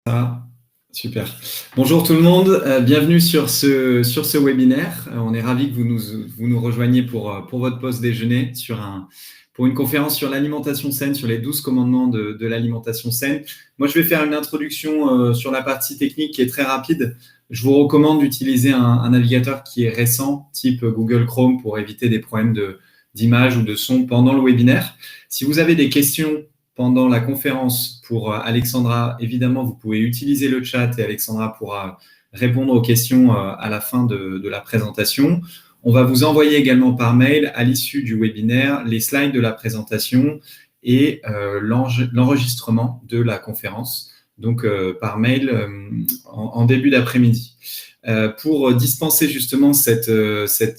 Ah, super. Bonjour tout le monde, bienvenue sur ce webinaire. On est ravis que vous nous rejoigniez pour votre pause déjeuner pour une conférence sur l'alimentation saine, sur les 12 commandements de l'alimentation saine. Moi, je vais faire une introduction sur la partie technique qui est très rapide. Je vous recommande d'utiliser un navigateur qui est récent, type Google Chrome, pour éviter des problèmes d'image ou de son pendant le webinaire. Si vous avez des questions pendant la conférence pour Alexandra, évidemment, vous pouvez utiliser le chat et Alexandra pourra répondre aux questions à la fin de la présentation. On va vous envoyer également par mail, à l'issue du webinaire, les slides de la présentation et l'enregistrement de la conférence, donc par mail en début d'après-midi. Pour dispenser justement cette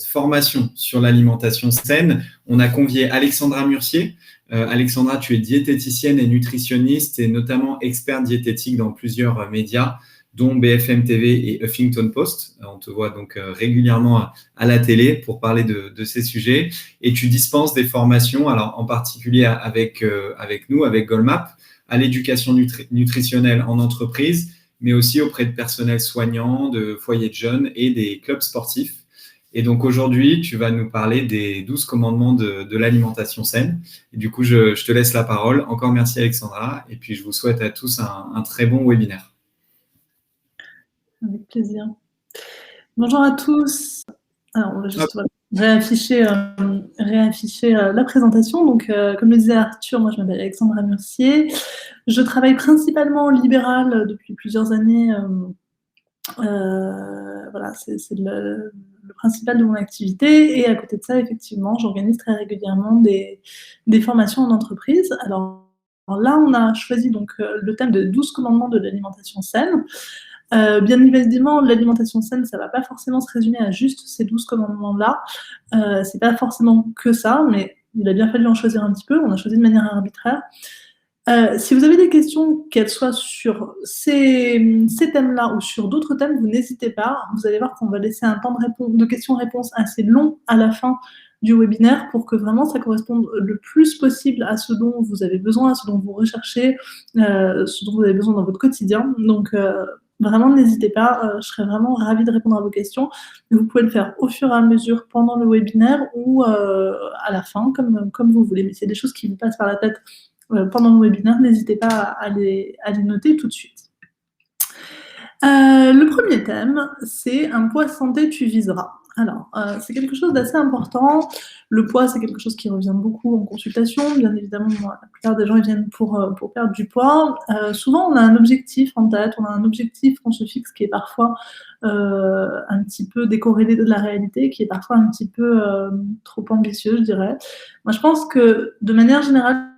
formation sur l'alimentation saine, on a convié Alexandra Murcier. Alexandra, tu es diététicienne et nutritionniste et notamment experte diététique dans plusieurs médias, dont BFM TV et Huffington Post. On te voit donc régulièrement à la télé pour parler de ces sujets. Et tu dispenses des formations, alors en particulier avec nous, avec Goldmap, à l'éducation nutritionnelle en entreprise, mais aussi auprès de personnels soignants, de foyers de jeunes et des clubs sportifs. Et donc aujourd'hui, tu vas nous parler des 12 commandements de l'alimentation saine. Et du coup, je te laisse la parole. Encore merci Alexandra. Et puis, je vous souhaite à tous un très bon webinaire. Avec plaisir. Bonjour à tous. Alors, on va juste réafficher la présentation. Donc, comme le disait Arthur, moi je m'appelle Alexandra Murcier. Je travaille principalement en libéral depuis plusieurs années. Voilà, c'est le principal de mon activité. Et à côté de ça, effectivement, j'organise très régulièrement des formations en entreprise. Alors là, on a choisi donc le thème de 12 commandements de l'alimentation saine. Bien évidemment, l'alimentation saine, ça va pas forcément se résumer à juste ces 12 commandements-là. C'est pas forcément que ça, mais il a bien fallu en choisir un petit peu. On a choisi de manière arbitraire. Si vous avez des questions, qu'elles soient sur ces thèmes-là ou sur d'autres thèmes, vous n'hésitez pas. Vous allez voir qu'on va laisser un temps de questions-réponses assez long à la fin du webinaire pour que vraiment ça corresponde le plus possible à ce dont vous avez besoin, à ce dont vous recherchez, ce dont vous avez besoin dans votre quotidien. Donc, vraiment, n'hésitez pas, je serais vraiment ravie de répondre à vos questions. Vous pouvez le faire au fur et à mesure pendant le webinaire ou à la fin, comme vous voulez. Mais s'il y a des choses qui vous passent par la tête pendant le webinaire, n'hésitez pas à les noter tout de suite. Le premier thème, c'est un poids santé tu viseras. Alors, c'est quelque chose d'assez important. Le poids, c'est quelque chose qui revient beaucoup en consultation. Bien évidemment, la plupart des gens ils viennent pour perdre du poids. Souvent, on a un objectif en tête, on a un objectif qu'on se fixe qui est parfois un petit peu décorrélé de la réalité, qui est parfois un petit peu trop ambitieux, je dirais. Moi, je pense que, de manière générale,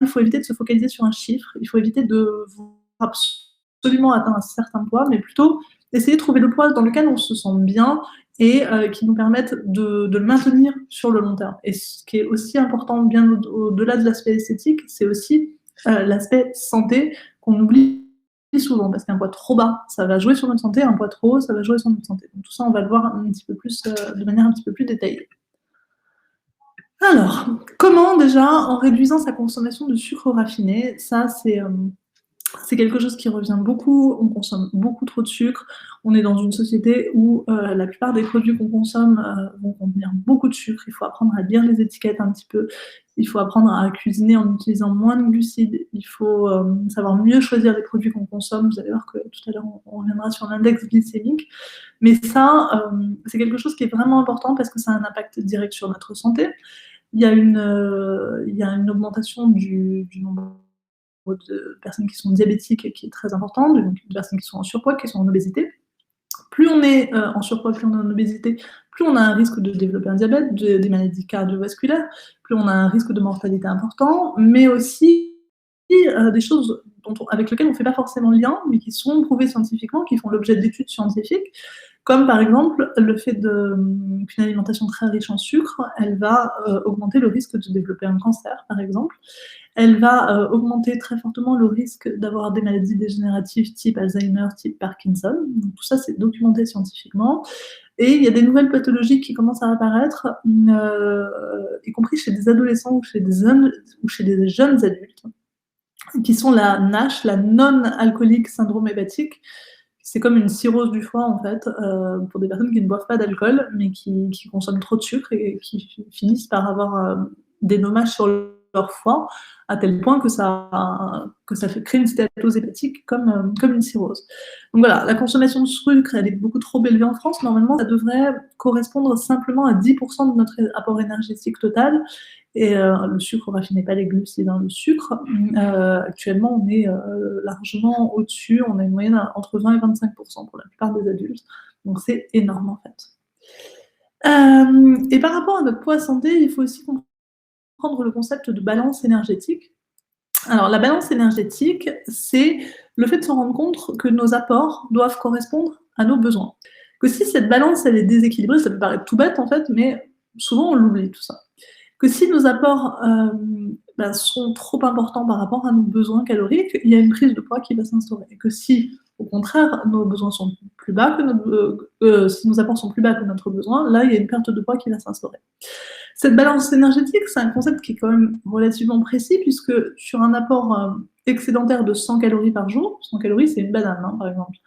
il faut éviter de se focaliser sur un chiffre. Il faut éviter de absolument atteindre un certain poids, mais plutôt essayer de trouver le poids dans lequel on se sent bien et qui nous permettent de le maintenir sur le long terme. Et ce qui est aussi important, bien au-delà de l'aspect esthétique, c'est aussi l'aspect santé qu'on oublie souvent, parce qu'un poids trop bas, ça va jouer sur notre santé, un poids trop haut, ça va jouer sur notre santé. Donc tout ça, on va le voir un petit peu plus, de manière un petit peu plus détaillée. Alors, comment déjà, en réduisant sa consommation de sucre raffiné, ça c'est quelque chose qui revient beaucoup, on consomme beaucoup trop de sucre, on est dans une société où la plupart des produits qu'on consomme vont contenir beaucoup de sucre, il faut apprendre à lire les étiquettes un petit peu, il faut apprendre à cuisiner en utilisant moins de glucides, il faut savoir mieux choisir les produits qu'on consomme, vous allez voir que tout à l'heure on reviendra sur l'index glycémique, mais ça c'est quelque chose qui est vraiment important parce que ça a un impact direct sur notre santé. Il y a une augmentation du nombre de personnes qui sont diabétiques qui est très importante, donc de personnes qui sont en surpoids, qui sont en obésité. Plus on est en surpoids, plus on est en obésité, plus on a un risque de développer un diabète, des maladies cardiovasculaires, plus on a un risque de mortalité important, mais aussi des choses avec lesquelles on ne fait pas forcément le lien, mais qui sont prouvées scientifiquement, qui font l'objet d'études scientifiques, comme par exemple le fait qu'une alimentation très riche en sucre, elle va augmenter le risque de développer un cancer, par exemple. Elle va augmenter très fortement le risque d'avoir des maladies dégénératives type Alzheimer, type Parkinson. Donc, tout ça, c'est documenté scientifiquement. Et il y a des nouvelles pathologies qui commencent à apparaître, y compris chez des adolescents ou chez des jeunes adultes, qui sont la NASH, la non-alcoolique syndrome hépatique. C'est comme une cirrhose du foie, en fait, pour des personnes qui ne boivent pas d'alcool, mais qui consomment trop de sucre et qui finissent par avoir des dommages sur leur foie, à tel point que ça fait créer une stéatose hépatique comme une cirrhose. Donc voilà, la consommation de sucre, elle est beaucoup trop élevée en France. Normalement, ça devrait correspondre simplement à 10% de notre apport énergétique total. Et le sucre raffiné, pas les glucides, le sucre. Actuellement, on est largement au-dessus. On a une moyenne entre 20 et 25% pour la plupart des adultes. Donc c'est énorme en fait. Et par rapport à notre poids santé, il faut aussi comprendre le concept de balance énergétique. Alors la balance énergétique, c'est le fait de se rendre compte que nos apports doivent correspondre à nos besoins. Que si cette balance elle est déséquilibrée, ça peut paraître tout bête en fait, mais souvent on l'oublie tout ça. Que si nos apports sont trop importants par rapport à nos besoins caloriques, il y a une prise de poids qui va s'instaurer. Et que si, au contraire, nos besoins sont plus bas que si nos apports sont plus bas que notre besoin, là, il y a une perte de poids qui va s'instaurer. Cette balance énergétique, c'est un concept qui est quand même relativement précis, puisque sur un apport excédentaire de 100 calories par jour, 100 calories, c'est une banane, par exemple,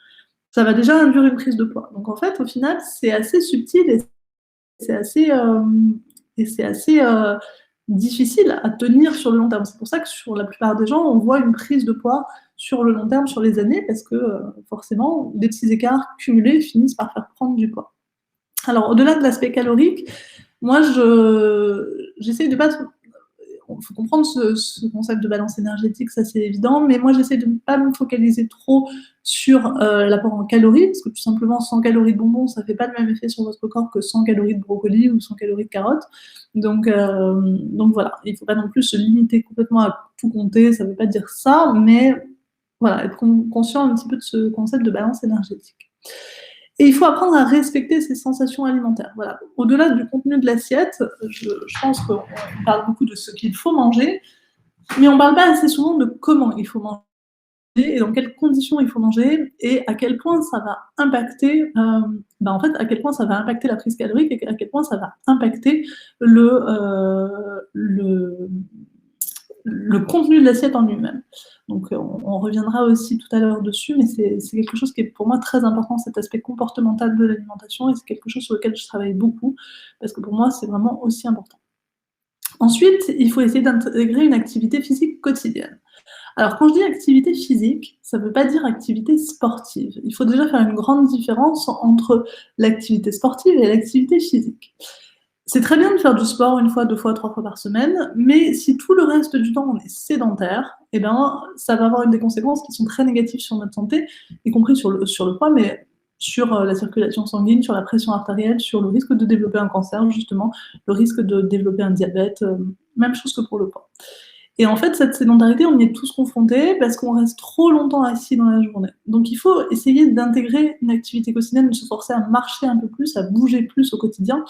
ça va déjà induire une prise de poids. Donc en fait, au final, c'est assez subtil et c'est assez difficile à tenir sur le long terme. C'est pour ça que sur la plupart des gens, on voit une prise de poids sur le long terme, sur les années, parce que forcément, des petits écarts cumulés finissent par faire prendre du poids. Alors, au-delà de l'aspect calorique, moi, j'essaie de pas... Il faut comprendre ce concept de balance énergétique, ça c'est évident, mais moi j'essaie de ne pas me focaliser trop sur l'apport en calories, parce que tout simplement 100 calories de bonbons, ça ne fait pas le même effet sur votre corps que 100 calories de brocoli ou 100 calories de carottes. Donc voilà, il ne faut pas non plus se limiter complètement à tout compter, ça ne veut pas dire ça, mais voilà, être conscient un petit peu de ce concept de balance énergétique. Et il faut apprendre à respecter ses sensations alimentaires. Voilà. Au-delà du contenu de l'assiette, je pense qu'on parle beaucoup de ce qu'il faut manger, mais on ne parle pas assez souvent de comment il faut manger et dans quelles conditions il faut manger et à quel point ça va impacter, en fait, à quel point ça va impacter la prise calorique et à quel point ça va impacter le contenu de l'assiette en lui-même. Donc on reviendra aussi tout à l'heure dessus, mais c'est quelque chose qui est pour moi très important, cet aspect comportemental de l'alimentation, et c'est quelque chose sur lequel je travaille beaucoup, parce que pour moi c'est vraiment aussi important. Ensuite, il faut essayer d'intégrer une activité physique quotidienne. Alors quand je dis activité physique, ça ne veut pas dire activité sportive. Il faut déjà faire une grande différence entre l'activité sportive et l'activité physique. C'est très bien de faire du sport 1 fois, 2 fois, 3 fois par semaine, mais si tout le reste du temps on est sédentaire, ça va avoir des conséquences qui sont très négatives sur notre santé, y compris sur le poids, mais sur la circulation sanguine, sur la pression artérielle, sur le risque de développer un cancer, justement, le risque de développer un diabète, même chose que pour le poids. Et en fait, cette sédentarité, on y est tous confrontés parce qu'on reste trop longtemps assis dans la journée. Donc il faut essayer d'intégrer une activité quotidienne, de se forcer à marcher un peu plus, à bouger plus au quotidien,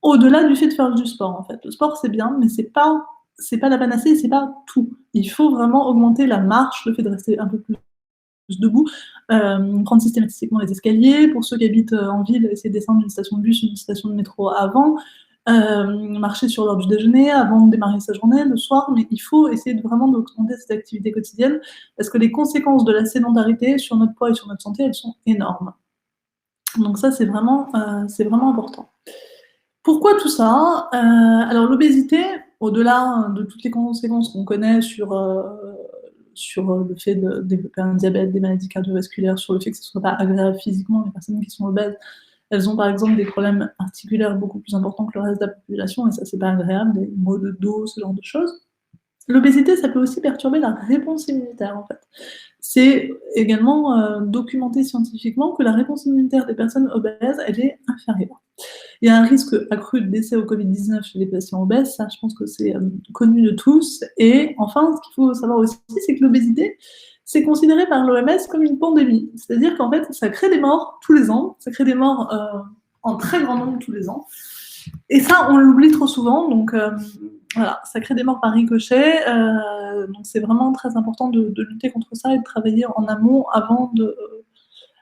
au-delà du fait de faire du sport, en fait. Le sport, c'est bien, mais c'est pas la panacée, c'est pas tout. Il faut vraiment augmenter la marche, le fait de rester un peu plus debout, prendre systématiquement les escaliers. Pour ceux qui habitent en ville, essayer de descendre d'une station de bus, une station de métro avant, marcher sur l'heure du déjeuner, avant de démarrer sa journée, le soir, mais il faut essayer vraiment d'augmenter cette activité quotidienne, parce que les conséquences de la sédentarité sur notre poids et sur notre santé, elles sont énormes. Donc ça, c'est vraiment important. Pourquoi tout ça ? Alors l'obésité, au-delà de toutes les conséquences qu'on connaît sur le fait de développer un diabète, des maladies cardiovasculaires, sur le fait que ce ne soit pas agréable physiquement, les personnes qui sont obèses, elles ont par exemple des problèmes articulaires beaucoup plus importants que le reste de la population, et ça c'est pas agréable, des maux de dos, ce genre de choses. L'obésité, ça peut aussi perturber la réponse immunitaire, en fait. C'est également documenté scientifiquement que la réponse immunitaire des personnes obèses, elle est inférieure. Il y a un risque accru de décès au Covid-19 chez les patients obèses, ça je pense que c'est connu de tous. Et enfin, ce qu'il faut savoir aussi, c'est que l'obésité, c'est considéré par l'OMS comme une pandémie. C'est-à-dire qu'en fait, ça crée des morts tous les ans, ça crée des morts en très grand nombre tous les ans. Et ça, on l'oublie trop souvent, donc voilà, ça crée des morts par ricochet, donc c'est vraiment très important de lutter contre ça et de travailler en amont avant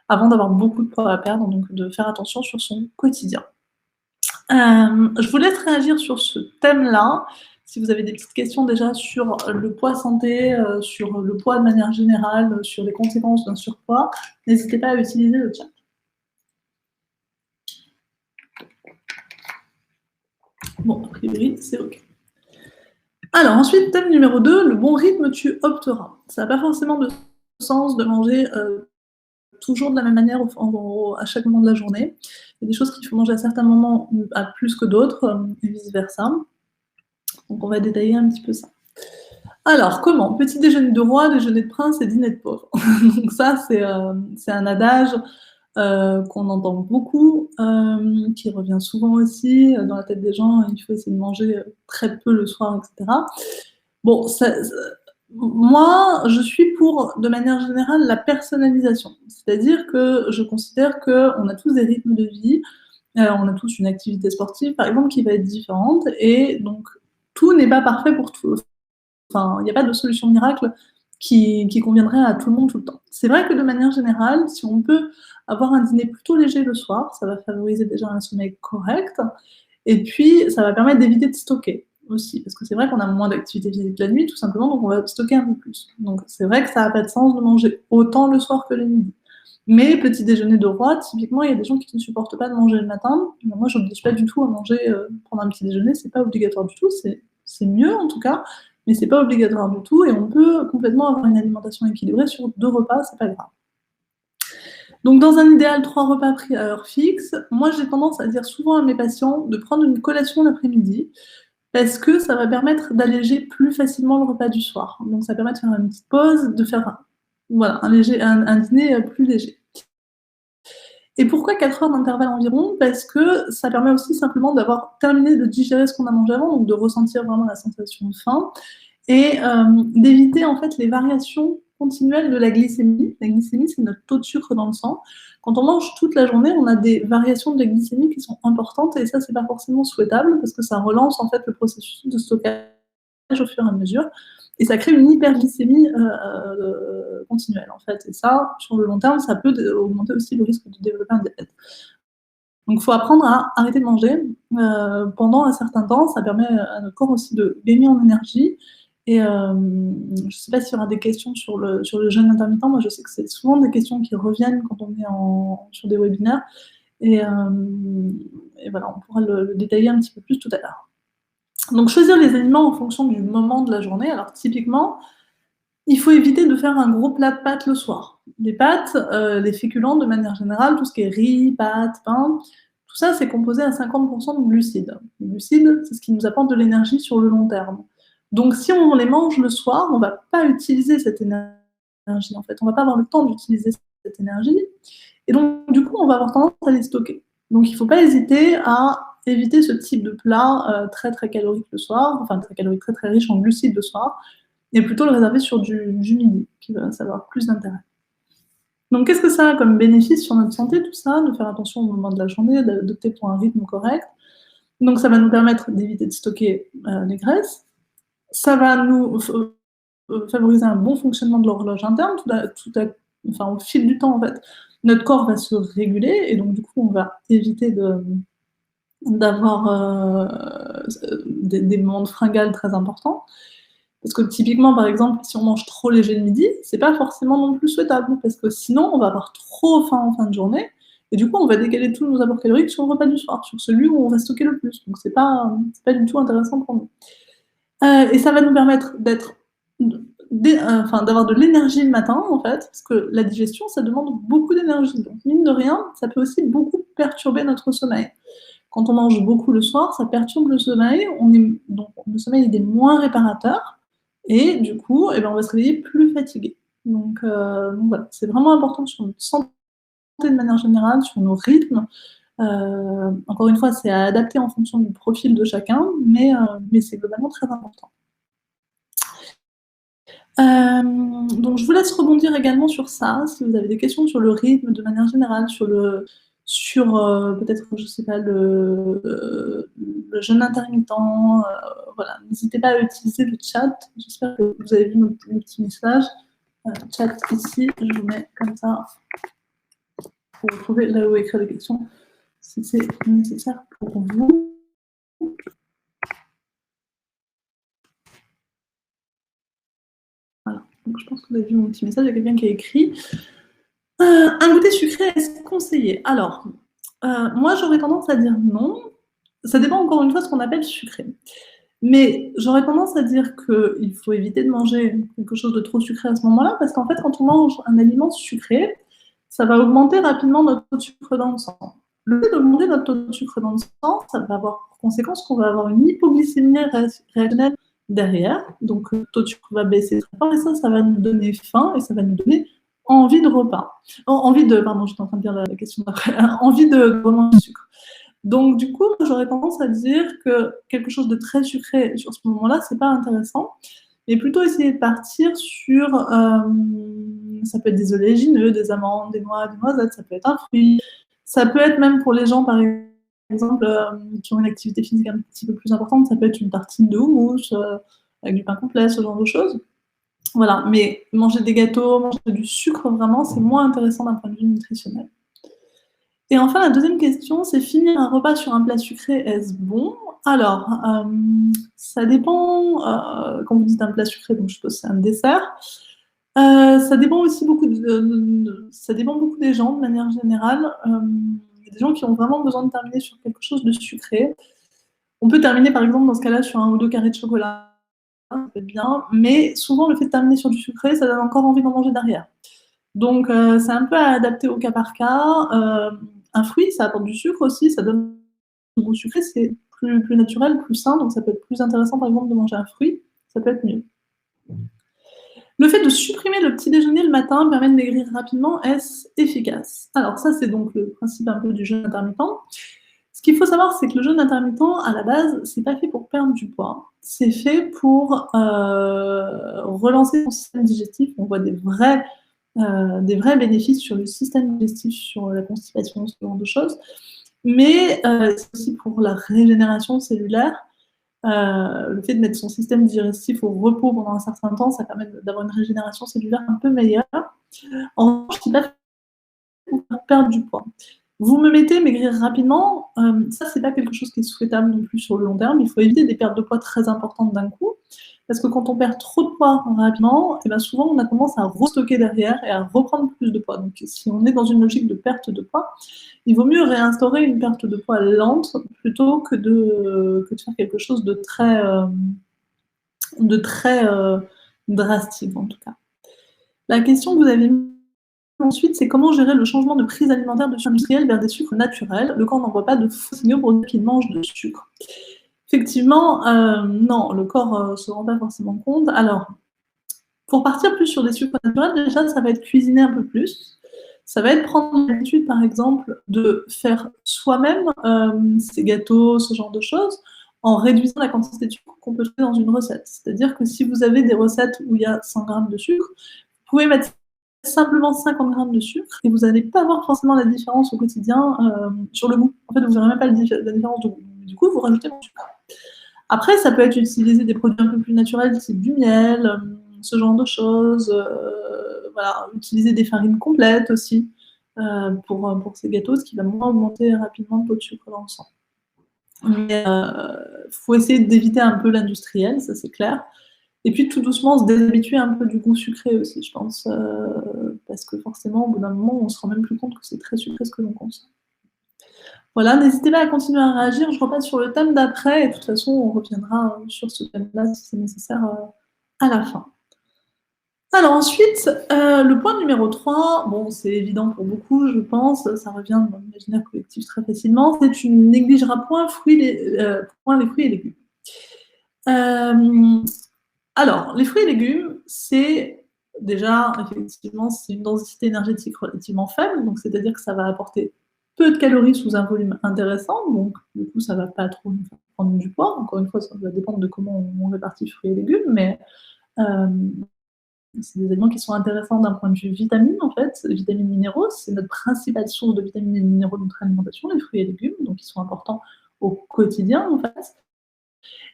d'avoir beaucoup de poids à perdre, donc de faire attention sur son quotidien. Je vous laisse réagir sur ce thème-là, Si vous avez des petites questions déjà sur le poids santé, sur le poids de manière générale, sur les conséquences d'un surpoids, n'hésitez pas à utiliser le chat. Bon, a priori, c'est OK. Alors ensuite, thème numéro 2, le bon rythme, tu opteras. Ça n'a pas forcément de sens de manger toujours de la même manière à chaque moment de la journée. Il y a des choses qu'il faut manger à certains moments à plus que d'autres, et vice-versa. Donc on va détailler un petit peu ça. Alors, comment? Petit déjeuner de roi, déjeuner de prince et dîner de pauvre. Donc ça, c'est un adage qu'on entend beaucoup, qui revient souvent aussi dans la tête des gens. Il faut essayer de manger très peu le soir, etc. Bon, moi, je suis pour, de manière générale, la personnalisation. C'est-à-dire que je considère qu'on a tous des rythmes de vie, on a tous une activité sportive, par exemple, qui va être différente, et donc tout n'est pas parfait pour tout. Enfin, il n'y a pas de solution miracle qui conviendrait à tout le monde tout le temps. C'est vrai que de manière générale, si on peut avoir un dîner plutôt léger le soir, ça va favoriser déjà un sommeil correct, et puis ça va permettre d'éviter de stocker aussi, parce que c'est vrai qu'on a moins d'activité physique la nuit, tout simplement, donc on va stocker un peu plus. Donc c'est vrai que ça n'a pas de sens de manger autant le soir que le midi. Mais petit déjeuner de roi, typiquement, il y a des gens qui ne supportent pas de manger le matin. Moi, je n'oblige pas du tout à manger pendant un petit déjeuner, c'est pas obligatoire du tout, c'est mieux en tout cas, mais c'est pas obligatoire du tout, et on peut complètement avoir une alimentation équilibrée sur 2 repas, c'est pas grave. Donc dans un idéal, 3 repas pris à heure fixe, moi j'ai tendance à dire souvent à mes patients de prendre une collation l'après-midi, parce que ça va permettre d'alléger plus facilement le repas du soir. Donc ça permet de faire une petite pause, de faire un dîner plus léger. Et pourquoi 4 heures d'intervalle environ? Parce que ça permet aussi simplement d'avoir terminé de digérer ce qu'on a mangé avant, donc de ressentir vraiment la sensation de faim, et d'éviter en fait les variations continuelles de la glycémie. La glycémie, c'est notre taux de sucre dans le sang. Quand on mange toute la journée, on a des variations de la glycémie qui sont importantes, et ça, c'est pas forcément souhaitable, parce que ça relance en fait le processus de stockage au fur et à mesure, et ça crée une hyperglycémie continuelle en fait. Et ça, sur le long terme, ça peut augmenter aussi le risque de développer un diabète. Donc, il faut apprendre à arrêter de manger pendant un certain temps. Ça permet à notre corps aussi de gagner en énergie. Et je ne sais pas s'il y aura des questions sur le jeûne intermittent. Moi, je sais que c'est souvent des questions qui reviennent quand on est sur des webinaires. Et voilà, on pourra le détailler un petit peu plus tout à l'heure. Donc, choisir les aliments en fonction du moment de la journée. Alors, typiquement, il faut éviter de faire un gros plat de pâtes le soir. Les pâtes, les féculents de manière générale, tout ce qui est riz, pâtes, pain, tout ça, c'est composé à 50% de glucides. Les glucides, c'est ce qui nous apporte de l'énergie sur le long terme. Donc, si on les mange le soir, on ne va pas utiliser cette énergie, en fait. On ne va pas avoir le temps d'utiliser cette énergie. Et donc, du coup, on va avoir tendance à les stocker. Donc, il ne faut pas hésiter à éviter ce type de plat très, très calorique le soir, enfin, très calorique, très, très riche en glucides le soir, et plutôt le réserver sur du midi, qui va avoir plus d'intérêt. Donc, qu'est-ce que ça a comme bénéfice sur notre santé, tout ça? De faire attention au moment de la journée, d'opter pour un rythme correct. Donc, ça va nous permettre d'éviter de stocker les graisses. Ça va nous favoriser un bon fonctionnement de l'horloge interne. Au fil du temps, en fait, notre corps va se réguler, et donc, du coup, on va éviter d'avoir des moments de fringale très importants. Parce que typiquement, par exemple, si on mange trop léger le midi, c'est pas forcément non plus souhaitable, parce que sinon, on va avoir trop faim en fin de journée, et du coup, on va décaler tous nos apports caloriques sur le repas du soir, sur celui où on va stocker le plus. Donc, c'est pas du tout intéressant pour nous. Et ça va nous permettre d'avoir de l'énergie le matin, en fait, parce que la digestion, ça demande beaucoup d'énergie. Donc, mine de rien, ça peut aussi beaucoup perturber notre sommeil. Quand on mange beaucoup le soir, ça perturbe le sommeil, donc le sommeil est moins réparateur, et du coup, on va se réveiller plus fatigué. Donc voilà, c'est vraiment important sur notre santé de manière générale, sur nos rythmes. Encore une fois, c'est à adapter en fonction du profil de chacun, mais c'est globalement très important. Donc je vous laisse rebondir également sur ça, si vous avez des questions sur le rythme de manière générale, sur peut-être, je sais pas, le jeûne intermittent, voilà. N'hésitez pas à utiliser le chat. J'espère que vous avez vu nos petits messages. Chat ici, je vous mets comme ça pour retrouver là où écrire les questions, si c'est nécessaire pour vous. Donc, je pense que vous avez vu mon petit message, il y a quelqu'un qui a écrit. Un goûter sucré, est-ce conseillé? Alors, moi, j'aurais tendance à dire non. Ça dépend encore une fois de ce qu'on appelle sucré. Mais j'aurais tendance à dire qu'il faut éviter de manger quelque chose de trop sucré à ce moment-là, parce qu'en fait, quand on mange un aliment sucré, ça va augmenter rapidement notre taux de sucre dans le sang. Le fait d'augmenter notre taux de sucre dans le sang, ça va avoir pour conséquence qu'on va avoir une hypoglycémie réactionnelle derrière. Donc, le taux de sucre va baisser très fort, et ça va nous donner faim, et ça va nous donner envie de repas. Pardon, j'étais en train de dire la question d'après. Envie de remanger du sucre. Donc, du coup, j'aurais tendance à dire que quelque chose de très sucré sur ce moment-là, c'est pas intéressant, mais plutôt essayer de partir sur, ça peut être des oléagineux, des amandes, des noix, des noisettes, ça peut être un fruit, ça peut être même pour les gens, par exemple, qui ont une activité physique un petit peu plus importante, ça peut être une tartine de houmous, avec du pain complet, ce genre de choses. Voilà, mais manger des gâteaux, manger du sucre, vraiment, c'est moins intéressant d'un point de vue nutritionnel. Et enfin, la deuxième question, c'est finir un repas sur un plat sucré, est-ce bon? Alors, ça dépend, quand vous dites un plat sucré, donc je suppose que c'est un dessert. Ça dépend aussi beaucoup ça dépend beaucoup des gens, de manière générale. Il y a des gens qui ont vraiment besoin de terminer sur quelque chose de sucré. On peut terminer, par exemple, dans ce cas-là, sur 1 ou 2 carrés de chocolat, ça peut être bien, mais souvent, le fait de terminer sur du sucré, ça donne encore envie d'en manger derrière. Donc, c'est un peu à adapter au cas par cas. Un fruit, ça apporte du sucre aussi, ça donne du goût sucré, c'est plus naturel, plus sain, donc ça peut être plus intéressant, par exemple, de manger un fruit, ça peut être mieux. Le fait de supprimer le petit déjeuner le matin permet de maigrir rapidement, est-ce efficace? Alors ça, c'est donc le principe un peu du jeûne intermittent. Ce qu'il faut savoir, c'est que le jeûne intermittent, à la base, c'est pas fait pour perdre du poids, c'est fait pour relancer son système digestif. On voit des vrais bénéfices sur le système digestif, sur la constipation, ce genre de choses. Mais c'est aussi pour la régénération cellulaire. Le fait de mettre son système digestif au repos pendant un certain temps, ça permet d'avoir une régénération cellulaire un peu meilleure. En revanche, c'est pas fait pour perdre du poids. Vous me mettez maigrir rapidement, ça, c'est pas quelque chose qui est souhaitable non plus sur le long terme. Il faut éviter des pertes de poids très importantes d'un coup. Parce que quand on perd trop de poids rapidement, et bien souvent on a tendance à restocker derrière et à reprendre plus de poids. Donc si on est dans une logique de perte de poids, il vaut mieux réinstaurer une perte de poids lente plutôt que de faire quelque chose de très drastique en tout cas. La question que vous avez mise ensuite, c'est comment gérer le changement de prise alimentaire de sucre industriel vers des sucres naturels. Le corps n'envoie pas de faux signaux pour dire qu'il mange de sucre. Effectivement, non, le corps ne se rend pas forcément compte. Alors, pour partir plus sur des sucres naturels, déjà, ça va être cuisiner un peu plus. Ça va être prendre l'habitude, par exemple, de faire soi-même ces gâteaux, ce genre de choses, en réduisant la quantité de sucre qu'on peut trouver dans une recette. C'est-à-dire que si vous avez des recettes où il y a 100 g de sucre, vous pouvez mettre simplement 50 g de sucre et vous n'allez pas voir forcément la différence au quotidien sur le goût. En fait, vous n'aurez même pas la différence de goût. Du coup, vous rajoutez le sucre. Après, ça peut être utiliser des produits un peu plus naturels, type du miel, ce genre de choses. Voilà, utiliser des farines complètes aussi pour ces gâteaux, ce qui va moins augmenter rapidement le taux de sucre dans le sang. Mais faut essayer d'éviter un peu l'industriel, ça c'est clair. Et puis tout doucement se déshabituer un peu du goût sucré aussi, je pense, parce que forcément, au bout d'un moment, on se rend même plus compte que c'est très sucré ce que l'on consomme. Voilà, n'hésitez pas à continuer à réagir. Je repasse sur le thème d'après et de toute façon, on reviendra sur ce thème-là si c'est nécessaire à la fin. Alors ensuite, le point numéro 3, bon, c'est évident pour beaucoup, je pense, ça revient dans l'imaginaire collectif très facilement, c'est tu ne négligeras point les fruits et légumes. Alors, les fruits et légumes, c'est déjà, effectivement, c'est une densité énergétique relativement faible, donc c'est-à-dire que ça va apporter peu de calories sous un volume intéressant, donc du coup, ça ne va pas trop nous faire prendre du poids. Encore une fois, ça va dépendre de comment on répartit fruits et légumes, mais c'est des aliments qui sont intéressants d'un point de vue vitamines, en fait, vitamines minéraux, c'est notre principale source de vitamines et de minéraux de notre alimentation, les fruits et légumes, donc ils sont importants au quotidien, en fait.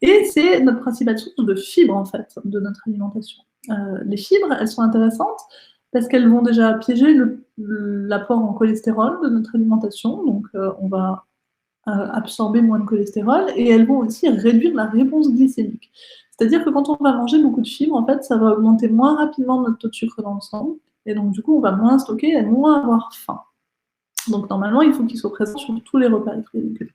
Et c'est notre principale source de fibres, en fait, de notre alimentation. Les fibres, elles sont intéressantes parce qu'elles vont déjà piéger l'apport en cholestérol de notre alimentation, donc on va absorber moins de cholestérol, et elles vont aussi réduire la réponse glycémique. C'est-à-dire que quand on va manger beaucoup de fibres, en fait, ça va augmenter moins rapidement notre taux de sucre dans le sang, et donc du coup, on va moins stocker et moins avoir faim. Donc normalement, il faut qu'il soit présent sur tous les repas, les fruits et légumes.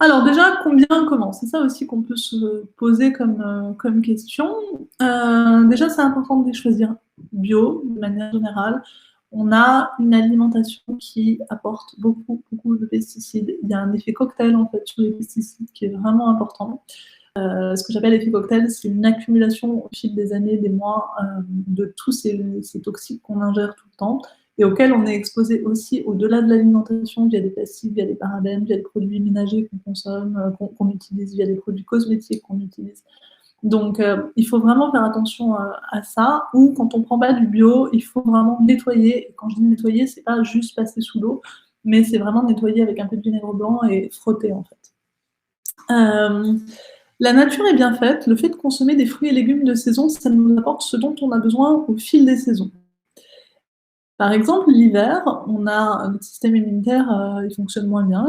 Alors déjà, combien, comment? C'est ça aussi qu'on peut se poser comme question. Déjà, c'est important de les choisir bio, de manière générale. On a une alimentation qui apporte beaucoup, beaucoup de pesticides. Il y a un effet cocktail, en fait, sur les pesticides qui est vraiment important. Ce que j'appelle l'effet cocktail, c'est une accumulation au fil des années, des mois, de tous ces toxiques qu'on ingère tout le temps et auxquels on est exposé aussi au-delà de l'alimentation via des pesticides, via des parabènes, via des produits ménagers qu'on consomme, qu'on utilise, via des produits cosmétiques qu'on utilise. Donc, il faut vraiment faire attention à ça, ou quand on prend pas du bio, il faut vraiment nettoyer. Et quand je dis nettoyer, c'est pas juste passer sous l'eau, mais c'est vraiment nettoyer avec un peu de vinaigre blanc et frotter, en fait. La nature est bien faite. Le fait de consommer des fruits et légumes de saison, ça nous apporte ce dont on a besoin au fil des saisons. Par exemple, l'hiver, notre système immunitaire, il fonctionne moins bien,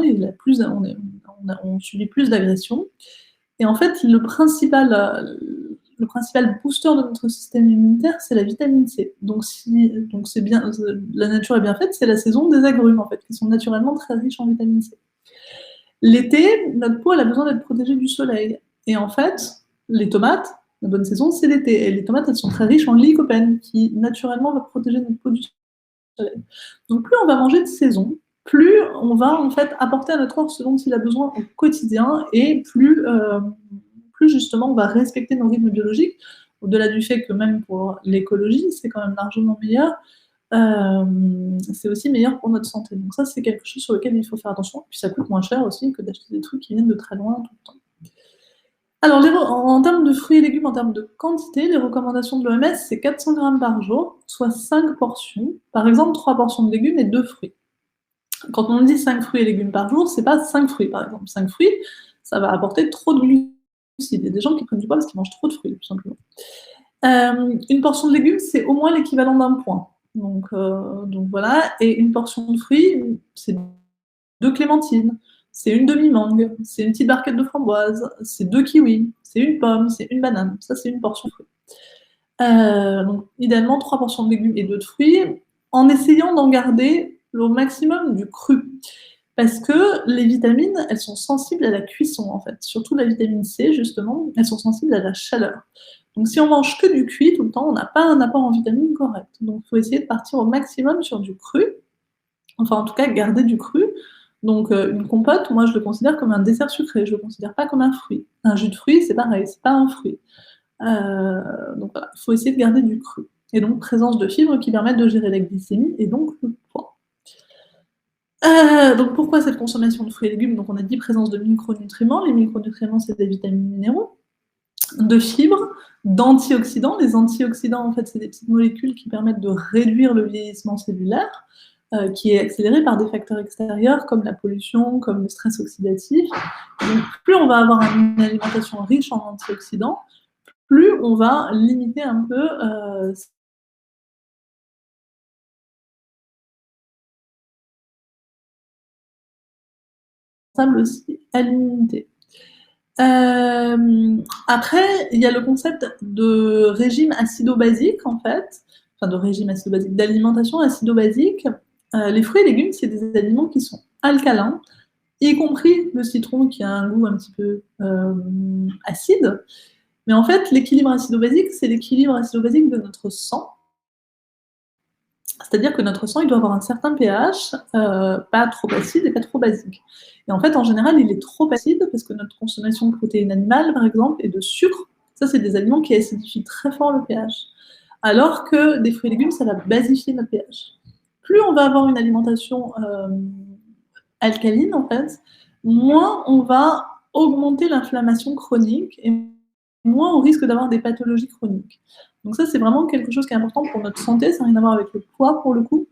on subit plus d'agressions. Et en fait, le principal booster de notre système immunitaire, c'est la vitamine C. Donc c'est bien, la nature est bien faite, c'est la saison des agrumes, en fait, qui sont naturellement très riches en vitamine C. L'été, notre peau elle a besoin d'être protégée du soleil. Et en fait, les tomates, la bonne saison, c'est l'été. Et les tomates, elles sont très riches en lycopène, qui naturellement va protéger notre peau du soleil. Donc plus on va manger de saison, plus on va en fait apporter à notre corps ce dont il a besoin au quotidien, et plus justement on va respecter nos rythmes biologiques, au-delà du fait que même pour l'écologie, c'est quand même largement meilleur. C'est aussi meilleur pour notre santé. Donc ça, c'est quelque chose sur lequel il faut faire attention. Puis ça coûte moins cher aussi que d'acheter des trucs qui viennent de très loin tout le temps. Alors, en termes de fruits et légumes, en termes de quantité, les recommandations de l'OMS, c'est 400 grammes par jour, soit 5 portions. Par exemple, 3 portions de légumes et 2 fruits. Quand on dit 5 fruits et légumes par jour, c'est pas 5 fruits, par exemple. 5 fruits, ça va apporter trop de glucides. Il y a des gens qui prennent du poids parce qu'ils mangent trop de fruits, tout simplement. Une portion de légumes, c'est au moins l'équivalent d'un point. Donc voilà, et une portion de fruits, c'est 2 clémentines, c'est une demi-mangue, c'est une petite barquette de framboises, c'est 2 kiwis, c'est une pomme, c'est une banane. Ça, c'est une portion de fruits. Donc, idéalement, 3 portions de légumes et 2 de fruits, en essayant d'en garder au maximum du cru. Parce que les vitamines, elles sont sensibles à la cuisson, en fait. Surtout la vitamine C, justement, elles sont sensibles à la chaleur. Donc, si on mange que du cuit tout le temps, on n'a pas un apport en vitamines correct. Donc, il faut essayer de partir au maximum sur du cru. Enfin, en tout cas, garder du cru. Donc, une compote, moi, je le considère comme un dessert sucré. Je ne le considère pas comme un fruit. Un jus de fruits, c'est pareil, c'est pas un fruit. Donc, voilà, il faut essayer de garder du cru. Et donc, présence de fibres qui permettent de gérer la glycémie et donc le poids. Donc, pourquoi cette consommation de fruits et légumes? Donc, on a dit présence de micronutriments. Les micronutriments, c'est des vitamines minéraux, de fibres, d'antioxydants. Les antioxydants, en fait, c'est des petites molécules qui permettent de réduire le vieillissement cellulaire, qui est accéléré par des facteurs extérieurs comme la pollution, comme le stress oxydatif. Donc, plus on va avoir une alimentation riche en antioxydants, plus on va limiter un peu aussi à l'immunité. Après, il y a le concept de régime acido-basique, en fait, enfin de régime acido-basique, d'alimentation acido-basique. Les fruits et légumes, c'est des aliments qui sont alcalins, y compris le citron qui a un goût un petit peu acide. Mais en fait, l'équilibre acido-basique, c'est l'équilibre acido-basique de notre sang. C'est-à-dire que notre sang, il doit avoir un certain pH, pas trop acide et pas trop basique. Et en fait, en général, il est trop acide parce que notre consommation de protéines animales, par exemple, et de sucre, ça, c'est des aliments qui acidifient très fort le pH. Alors que des fruits et légumes, ça va basifier notre pH. Plus on va avoir une alimentation alcaline, en fait, moins on va augmenter l'inflammation chronique et moins on risque d'avoir des pathologies chroniques. Donc ça, c'est vraiment quelque chose qui est important pour notre santé. Ça n'a rien à voir avec le poids, pour le coup,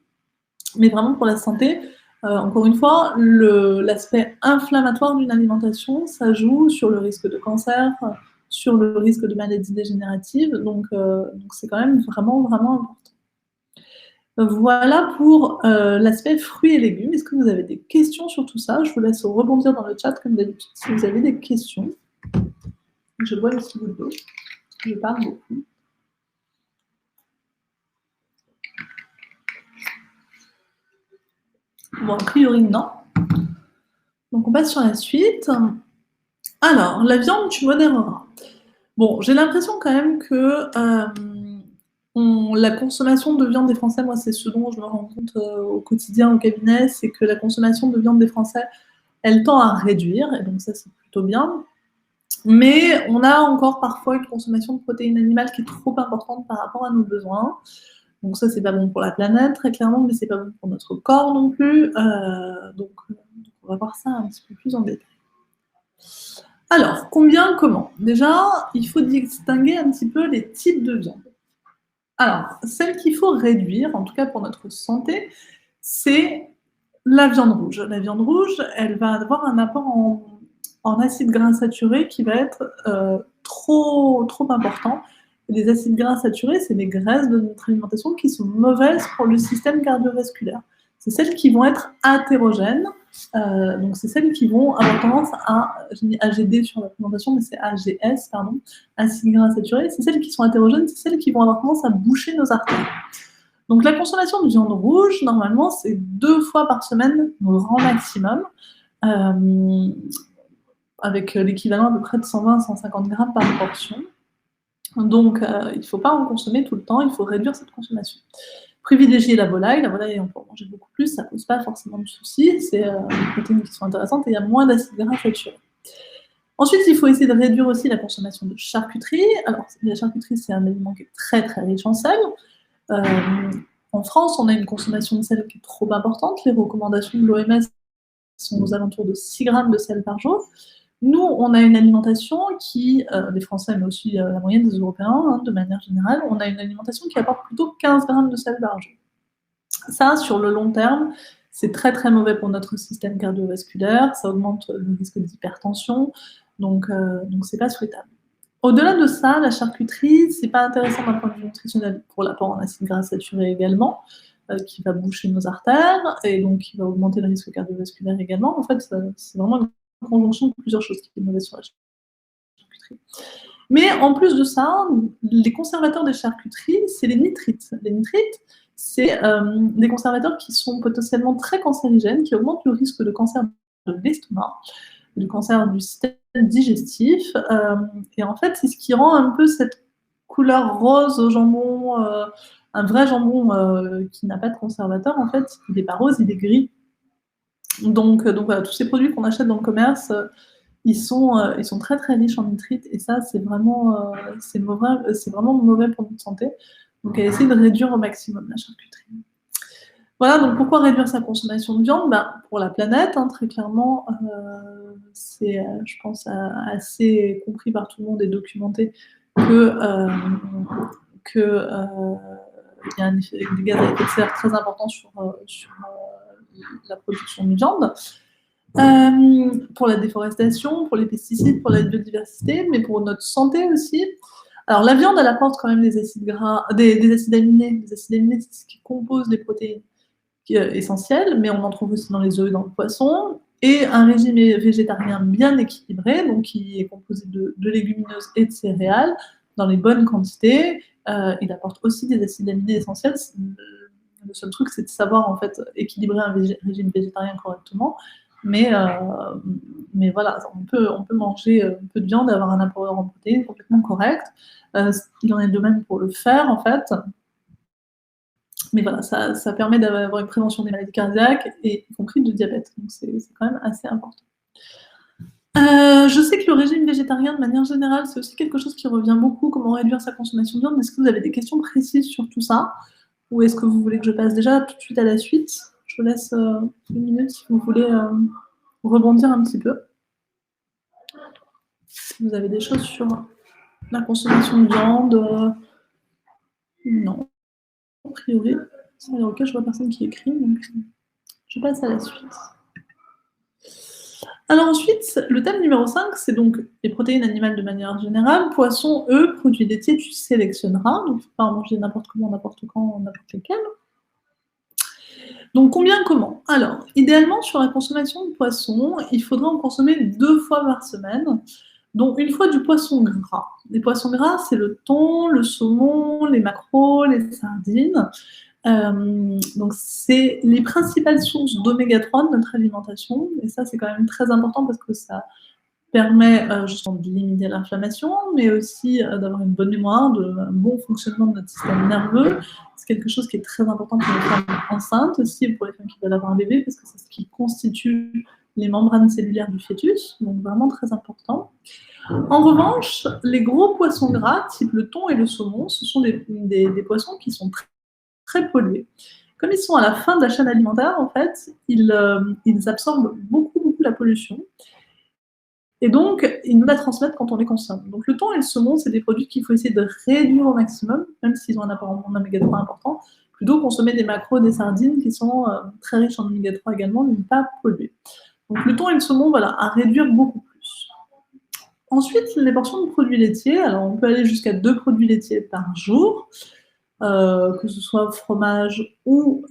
mais vraiment pour la santé. Encore une fois, l'aspect inflammatoire d'une alimentation, ça joue sur le risque de cancer, sur le risque de maladies dégénératives. Donc c'est quand même vraiment, vraiment important. Voilà pour l'aspect fruits et légumes. Est-ce que vous avez des questions sur tout ça? Je vous laisse rebondir dans le chat, comme d'habitude, si vous avez des questions. Je bois une petite goutte d'eau. Je parle beaucoup. Bon, a priori, non. Donc, on passe sur la suite. Alors, la viande, tu modéreras. Bon, j'ai l'impression quand même que la consommation de viande des Français, moi, c'est ce dont je me rends compte au quotidien, au cabinet, c'est que la consommation de viande des Français, elle tend à réduire, et donc ça, c'est plutôt bien. Mais on a encore parfois une consommation de protéines animales qui est trop importante par rapport à nos besoins. Donc ça, c'est pas bon pour la planète, très clairement, mais c'est pas bon pour notre corps non plus. Donc, on va voir ça un petit peu plus en détail. Alors, combien, comment? Déjà, il faut distinguer un petit peu les types de viande. Alors, celle qu'il faut réduire, en tout cas pour notre santé, c'est la viande rouge. La viande rouge, elle va avoir un apport en acides gras saturés qui va être trop important. Et les acides gras saturés, c'est les graisses de notre alimentation qui sont mauvaises pour le système cardiovasculaire. C'est celles qui vont être athérogènes, donc c'est celles qui vont avoir tendance à, j'ai mis AGD sur la présentation, mais c'est AGS, pardon, acides gras saturés, c'est celles qui sont athérogènes, c'est celles qui vont avoir tendance à boucher nos artères. Donc la consommation de viande rouge, normalement, c'est 2 fois par semaine, au grand maximum, avec l'équivalent à peu près de 120-150 grammes par portion. Donc il ne faut pas en consommer tout le temps, il faut réduire cette consommation. Privilégier la volaille, on peut en manger beaucoup plus, ça ne pose pas forcément de soucis, c'est des protéines qui sont intéressantes et il y a moins d'acides gras saturés. Ensuite, il faut essayer de réduire aussi la consommation de charcuterie. Alors, la charcuterie, c'est un aliment qui est très très riche en sel. En France, on a une consommation de sel qui est trop importante. Les recommandations de l'OMS sont aux alentours de 6 grammes de sel par jour. Nous, on a une alimentation qui, les Français, mais aussi la moyenne des Européens, de manière générale, on a une alimentation qui apporte plutôt 15 grammes de sel par jour. Ça, sur le long terme, c'est très très mauvais pour notre système cardiovasculaire, ça augmente le risque d'hypertension, donc c'est pas souhaitable. Au-delà de ça, la charcuterie, c'est pas intéressant d'un point de vue nutritionnel pour l'apport en acides gras saturés également, qui va boucher nos artères et donc qui va augmenter le risque cardiovasculaire également. En fait, c'est vraiment une conjonction de plusieurs choses qui est mauvaise sur la charcuterie. Mais en plus de ça, les conservateurs des charcuteries, c'est les nitrites. Les nitrites, c'est des conservateurs qui sont potentiellement très cancérigènes, qui augmentent le risque de cancer de l'estomac, du cancer du système digestif. Et en fait, c'est ce qui rend un peu cette couleur rose au jambon, un vrai jambon qui n'a pas de conservateur, en fait, il n'est pas rose, il est gris. Donc voilà, tous ces produits qu'on achète dans le commerce, ils sont très très riches en nitrites et ça, c'est vraiment mauvais pour notre santé. Donc, à essayer de réduire au maximum la charcuterie. Voilà, donc pourquoi réduire sa consommation de viande? Pour la planète, très clairement, c'est, je pense, assez compris par tout le monde et documenté qu'il y a un effet de gaz à effet de serre très important sur la production de viande. Pour la déforestation, pour les pesticides, pour la biodiversité, mais pour notre santé aussi. Alors la viande, elle apporte quand même des acides gras, des acides aminés. Les acides aminés, c'est ce qui compose les protéines essentielles, mais on en trouve aussi dans les œufs et dans le poisson. Et un régime végétarien bien équilibré, donc qui est composé de légumineuses et de céréales, dans les bonnes quantités. Il apporte aussi des acides aminés essentiels. Le seul truc, c'est de savoir en fait équilibrer un régime végétarien correctement. Mais voilà, on peut manger un peu de viande et avoir un apport en protéines complètement correct. Il en est de même pour le fer, en fait. Mais voilà, ça permet d'avoir une prévention des maladies cardiaques, et y compris de diabète. Donc c'est quand même assez important. Je sais que le régime végétarien, de manière générale, c'est aussi quelque chose qui revient beaucoup, comment réduire sa consommation de viande. Est-ce que vous avez des questions précises sur tout ça? Ou est-ce que vous voulez que je passe déjà tout de suite à la suite? Je vous laisse une minute si vous voulez rebondir un petit peu. Si vous avez des choses sur la consommation de viande, non. A priori, ça a l'air ok, je vois personne qui écrit, donc je passe à la suite. Alors ensuite, le thème numéro 5, c'est donc les protéines animales de manière générale. Poissons, œufs, produits laitiers, tu sélectionneras. Donc, il ne faut pas en manger n'importe comment, n'importe quand, n'importe lesquels. Donc, combien, comment? Alors, idéalement, sur la consommation de poissons, il faudrait en consommer 2 fois par semaine. dont une fois du poisson gras. Les poissons gras, c'est le thon, le saumon, les maquereaux, les sardines. Donc, c'est les principales sources d'oméga 3 de notre alimentation. Et ça, c'est quand même très important parce que ça permet justement de limiter l'inflammation, mais aussi d'avoir une bonne mémoire, un bon fonctionnement de notre système nerveux. C'est quelque chose qui est très important pour les femmes enceintes aussi, pour les femmes qui veulent avoir un bébé, parce que c'est ce qui constitue les membranes cellulaires du fœtus, donc vraiment très important. En revanche, les gros poissons gras, type le thon et le saumon, ce sont des poissons qui sont très pollués. Comme ils sont à la fin de la chaîne alimentaire, en fait, ils absorbent beaucoup la pollution. Et donc, ils nous la transmettent quand on les consomme. Donc, le thon et le saumon, c'est des produits qu'il faut essayer de réduire au maximum, même s'ils ont un apport en oméga 3 important. Plutôt consommer des maquereaux, des sardines qui sont très riches en oméga 3 également, mais pas pollués. Donc, le thon et le saumon, voilà, à réduire beaucoup plus. Ensuite, les portions de produits laitiers. Alors, on peut aller jusqu'à 2 produits laitiers par jour, que ce soit fromage ou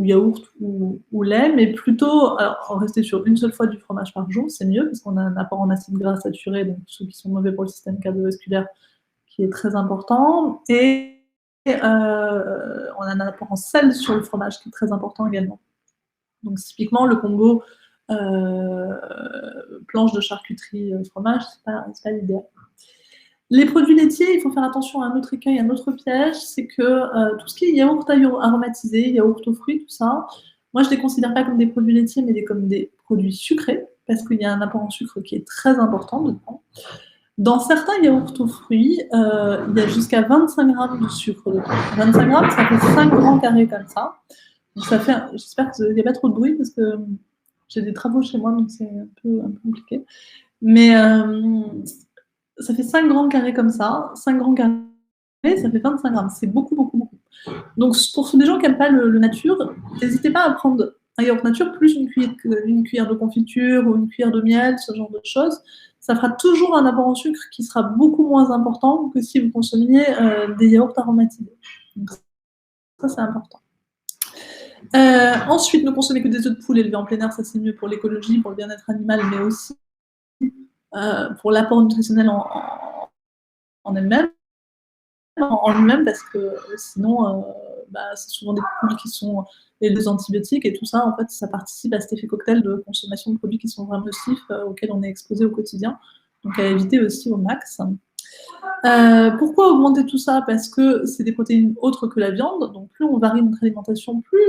yaourt ou lait, mais plutôt rester sur une seule fois du fromage par jour, c'est mieux, parce qu'on a un apport en acides gras saturés, donc ceux qui sont mauvais pour le système cardiovasculaire, qui est très important. Et on a un apport en sel sur le fromage, qui est très important également. Donc typiquement, le combo planche de charcuterie fromage, c'est pas l'idéal. Les produits laitiers, il faut faire attention à un autre écueil, un autre piège, c'est que tout ce qui est yaourt aromatisé, yaourt aux fruits, tout ça, moi je ne les considère pas comme des produits laitiers, mais comme des produits sucrés, parce qu'il y a un apport en sucre qui est très important dedans. Dans certains yaourts aux fruits, il y a jusqu'à 25 grammes de sucre dedans. 25 grammes, ça fait 5 grands carrés comme ça. Donc ça fait, j'espère qu'il n'y a pas trop de bruit, parce que j'ai des travaux chez moi, donc c'est un peu compliqué. Mais ça fait 5 grands carrés comme ça. 5 grands carrés, ça fait 25 grammes. C'est beaucoup. Donc, pour des gens qui n'aiment pas le nature, n'hésitez pas à prendre un yaourt nature plus une cuillère de confiture ou une cuillère de miel, ce genre de choses. Ça fera toujours un apport en sucre qui sera beaucoup moins important que si vous consommiez des yaourts aromatisés. Donc, ça, c'est important. Ensuite, ne consommez que des œufs de poule élevés en plein air. Ça, c'est mieux pour l'écologie, pour le bien-être animal, mais aussi pour l'apport nutritionnel en elle-même, parce que sinon, c'est souvent des poules qui sont des antibiotiques, et tout ça, en fait, ça participe à cet effet cocktail de consommation de produits qui sont vraiment nocifs, auxquels on est exposé au quotidien, donc à éviter aussi au max. Pourquoi augmenter tout ça? Parce que c'est des protéines autres que la viande, donc plus on varie notre alimentation, plus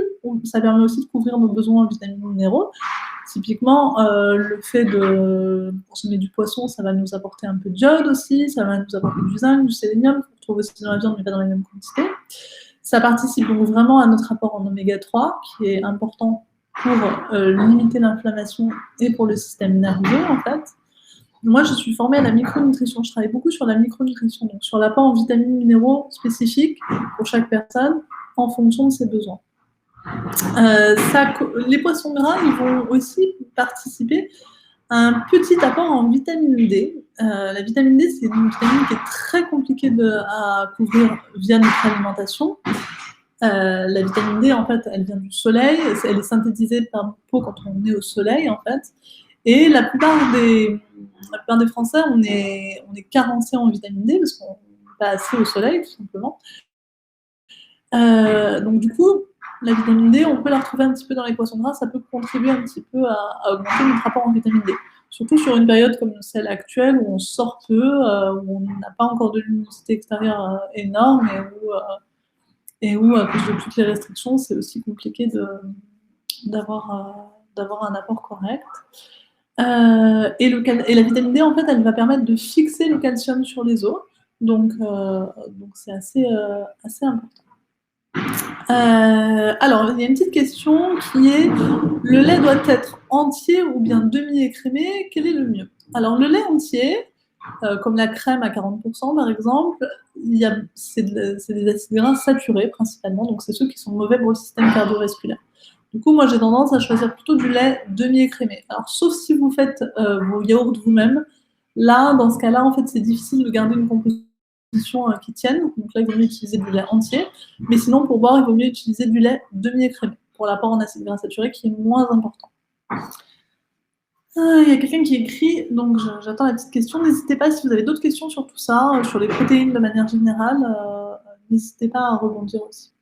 ça permet aussi de couvrir nos besoins en vitamines et minéraux. Typiquement, le fait de consommer du poisson, ça va nous apporter un peu de iode aussi, ça va nous apporter du zinc, du sélénium, qu'on retrouve aussi dans la viande, mais pas dans les mêmes quantités. Ça participe donc vraiment à notre apport en oméga 3, qui est important pour limiter l'inflammation et pour le système nerveux, en fait. Moi, je suis formée à la micronutrition. Je travaille beaucoup sur la micronutrition, donc sur l'apport en vitamines et minéraux spécifiques pour chaque personne en fonction de ses besoins. Les poissons gras, ils vont aussi participer à un petit apport en vitamine D. La vitamine D, c'est une vitamine qui est très compliquée à couvrir via notre alimentation. La vitamine D, en fait, elle vient du soleil. Elle est synthétisée par notre peau quand on est au soleil, en fait. Et la plupart des Français, on est carencés en vitamine D parce qu'on n'est pas assez au soleil, tout simplement. Donc du coup, la vitamine D, on peut la retrouver un petit peu dans les poissons gras, ça peut contribuer un petit peu à augmenter notre apport en vitamine D. Surtout sur une période comme celle actuelle où on sort peu, où on n'a pas encore de luminosité extérieure énorme et où, à cause de toutes les restrictions, c'est aussi compliqué d'avoir un apport correct. Et la vitamine D, en fait, elle va permettre de fixer le calcium sur les os, donc c'est assez important. Alors, il y a une petite question qui est: le lait doit être entier ou bien demi-écrémé? Quel est le mieux? Alors, le lait entier, comme la crème à 40% par exemple, c'est des acides gras saturés principalement, donc c'est ceux qui sont mauvais pour le système cardiovasculaire. Du coup, moi, j'ai tendance à choisir plutôt du lait demi-écrémé. Alors, sauf si vous faites vos yaourts vous-même. Là, dans ce cas-là, en fait, c'est difficile de garder une composition qui tienne. Donc là, il vaut mieux utiliser du lait entier. Mais sinon, pour boire, il vaut mieux utiliser du lait demi-écrémé pour l'apport en acides gras saturés qui est moins important. Il y a quelqu'un qui écrit, donc j'attends la petite question. N'hésitez pas, si vous avez d'autres questions sur tout ça, sur les protéines de manière générale, n'hésitez pas à rebondir aussi.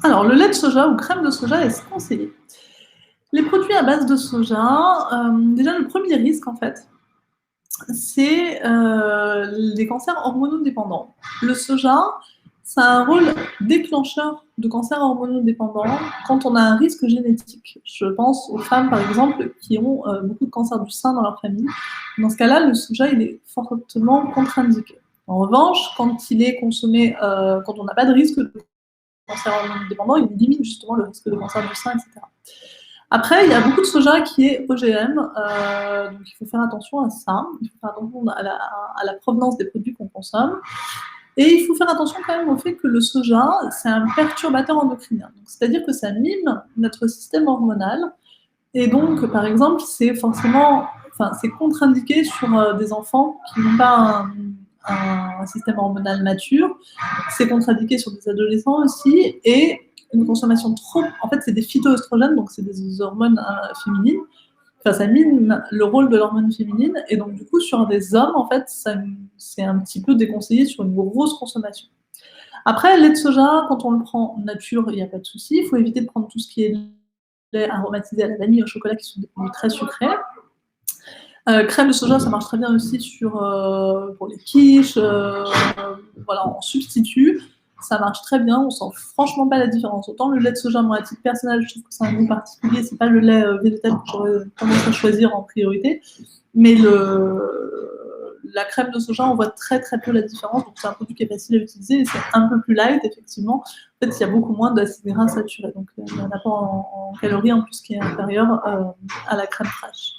Alors, le lait de soja ou crème de soja est conseillé. Les produits à base de soja, déjà le premier risque en fait, c'est les cancers hormonodépendants. Le soja, ça a un rôle déclencheur de cancer hormonodépendant quand on a un risque génétique. Je pense aux femmes, par exemple, qui ont beaucoup de cancer du sein dans leur famille. Dans ce cas-là, le soja, il est fortement contre-indiqué. En revanche, quand il est consommé, quand on n'a pas de risque de cancer hormonodépendant, il limite justement le risque de cancer du sein, etc. Après, il y a beaucoup de soja qui est OGM, donc il faut faire attention à ça. Il faut faire attention à la provenance des produits qu'on consomme. Et il faut faire attention quand même au fait que le soja, c'est un perturbateur endocrinien. C'est-à-dire que ça mime notre système hormonal. Et donc, par exemple, c'est contre-indiqué sur des enfants qui n'ont pas un système hormonal mature. C'est contre-indiqué sur des adolescents aussi. Et une consommation trop... En fait, c'est des phytoestrogènes, donc c'est des hormones féminines. Enfin, ça mine le rôle de l'hormone féminine. Et donc, du coup, sur des hommes, en fait, c'est un petit peu déconseillé sur une grosse consommation. Après, lait de soja, quand on le prend nature, il n'y a pas de souci. Il faut éviter de prendre tout ce qui est lait aromatisé à la vanille, au chocolat, qui sont des produits très sucrés. Crème de soja, ça marche très bien aussi pour les quiches, voilà, en substitut. Ça marche très bien, on sent franchement pas la différence. Autant le lait de soja, moi, à titre personnel, je trouve que c'est un goût particulier, c'est pas le lait végétal que j'aurais tendance à choisir en priorité, mais la crème de soja, on voit très très peu la différence, donc c'est un produit qui est facile à utiliser, et c'est un peu plus light, effectivement. En fait, il y a beaucoup moins d'acides gras saturés, donc il y a un apport en calories en plus qui est inférieur à la crème fraîche.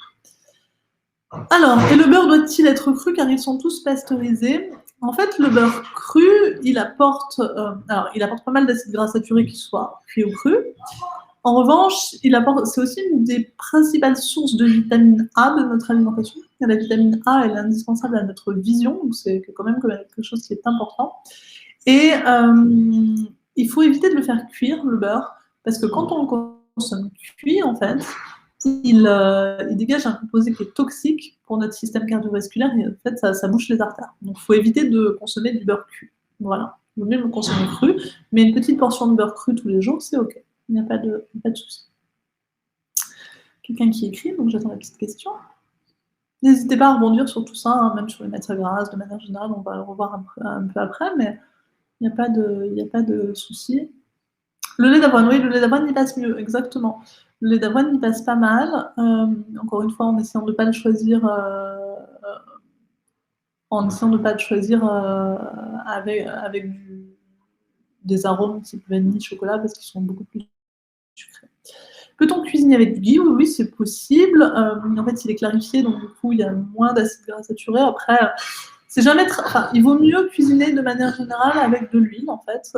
Alors, et le beurre doit-il être cru car ils sont tous pasteurisés? En fait, le beurre cru, il apporte pas mal d'acides gras saturés qui soient cuits ou crus. En revanche, c'est aussi une des principales sources de vitamine A de notre alimentation. La vitamine A, elle est indispensable à notre vision, donc c'est quand même quelque chose qui est important. Et il faut éviter de le faire cuire, le beurre, parce que quand on le consomme cuit, en fait, il dégage un composé qui est toxique pour notre système cardiovasculaire et en fait, ça bouche les artères. Donc, il faut éviter de consommer du beurre cru. Voilà. Il vaut mieux le consommer cru, mais une petite portion de beurre cru tous les jours, c'est OK. Il n'y a pas de souci. Quelqu'un qui écrit, donc j'attends la petite question. N'hésitez pas à rebondir sur tout ça, hein, même sur les matières grasses, de manière générale, on va le revoir un peu après, mais il n'y a pas de souci. Le lait d'avoine, oui, le lait d'avoine, il passe mieux, exactement. Le lait d'avoine, il passe pas mal. Encore une fois, en essayant de ne pas le choisir, avec des arômes type vanille, chocolat, parce qu'ils sont beaucoup plus sucrés. Peut-on cuisiner avec du ghee? Oui, c'est possible. En fait, il est clarifié, donc du coup, il y a moins d'acides gras saturés. Après, c'est jamais il vaut mieux cuisiner de manière générale avec de l'huile, en fait.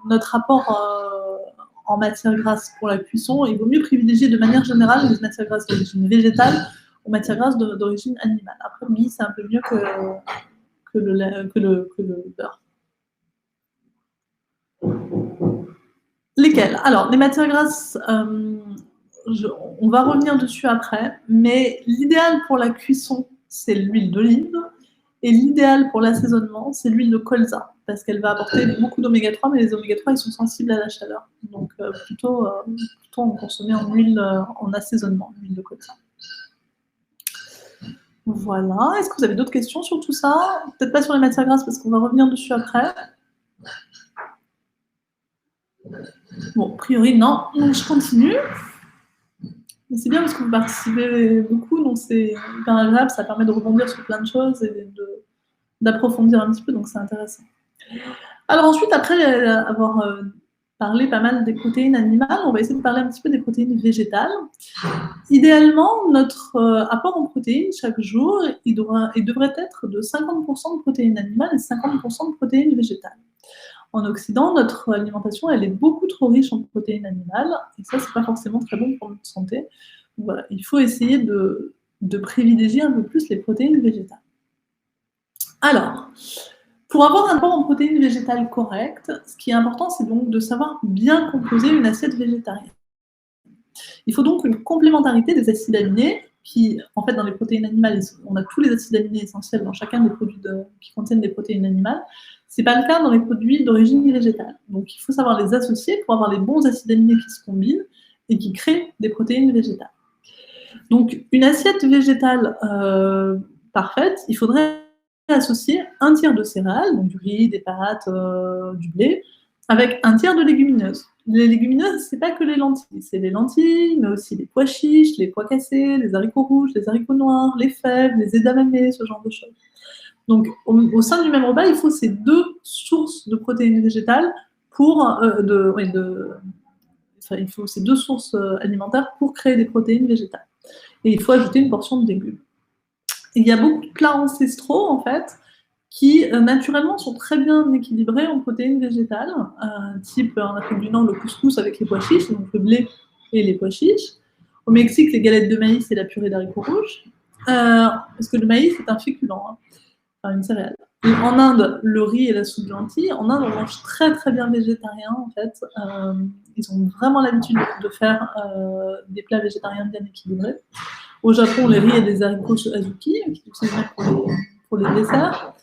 Notre rapport en matière grasse pour la cuisson, il vaut mieux privilégier de manière générale les matières grasses d'origine végétale aux matières grasses d'origine animale. Après, oui, c'est un peu mieux que le beurre. Lesquelles? Alors, les matières grasses, on va revenir dessus après, mais l'idéal pour la cuisson, c'est l'huile d'olive. Et l'idéal pour l'assaisonnement, c'est l'huile de colza, parce qu'elle va apporter beaucoup d'oméga 3, mais les oméga 3, ils sont sensibles à la chaleur. Donc, plutôt en consommer en huile, en assaisonnement, l'huile de colza. Voilà. Est-ce que vous avez d'autres questions sur tout ça? Peut-être pas sur les matières grasses, parce qu'on va revenir dessus après. Bon, a priori, non. Donc, je continue. Mais c'est bien parce que vous participez beaucoup, donc c'est hyper agréable, ça permet de rebondir sur plein de choses et d'approfondir un petit peu, donc c'est intéressant. Alors ensuite, après avoir parlé pas mal des protéines animales, on va essayer de parler un petit peu des protéines végétales. Idéalement, notre apport en protéines chaque jour, il devrait être de 50% de protéines animales et 50% de protéines végétales. En Occident, notre alimentation, elle est beaucoup trop riche en protéines animales, et ça, c'est pas forcément très bon pour notre santé. Donc voilà, il faut essayer de privilégier un peu plus les protéines végétales. Alors, Pour avoir un apport en protéines végétales correct, ce qui est important, c'est donc de savoir bien composer une assiette végétarienne. Il faut donc une complémentarité des acides aminés qui, en fait, dans les protéines animales, on a tous les acides aminés essentiels dans chacun des produits qui contiennent des protéines animales. Ce n'est pas le cas dans les produits d'origine végétale. Donc, il faut savoir les associer pour avoir les bons acides aminés qui se combinent et qui créent des protéines végétales. Donc, une assiette végétale parfaite, il faudrait associer un tiers de céréales, donc du riz, des pâtes, du blé, avec un tiers de légumineuses. Les légumineuses, c'est pas que les lentilles, c'est les lentilles, mais aussi les pois chiches, les pois cassés, les haricots rouges, les haricots noirs, les fèves, les edamamés, ce genre de choses. Donc, au sein du même repas, il faut ces deux sources de protéines végétales il faut ces deux sources alimentaires pour créer des protéines végétales. Et il faut ajouter une portion de légumes. Et il y a beaucoup de plats ancestraux, en fait, qui naturellement sont très bien équilibrés en protéines végétales, type en Afrique du Nord le couscous avec les pois chiches, donc le blé et les pois chiches. Au Mexique, les galettes de maïs et la purée d'haricots rouges, parce que le maïs est un féculent, enfin une céréale. Et en Inde, le riz et la soupe de lentilles. En Inde, on mange très très bien végétarien, en fait. Ils ont vraiment l'habitude de faire des plats végétariens bien équilibrés. Au Japon, les riz et des haricots azuki, qui sont pour les desserts.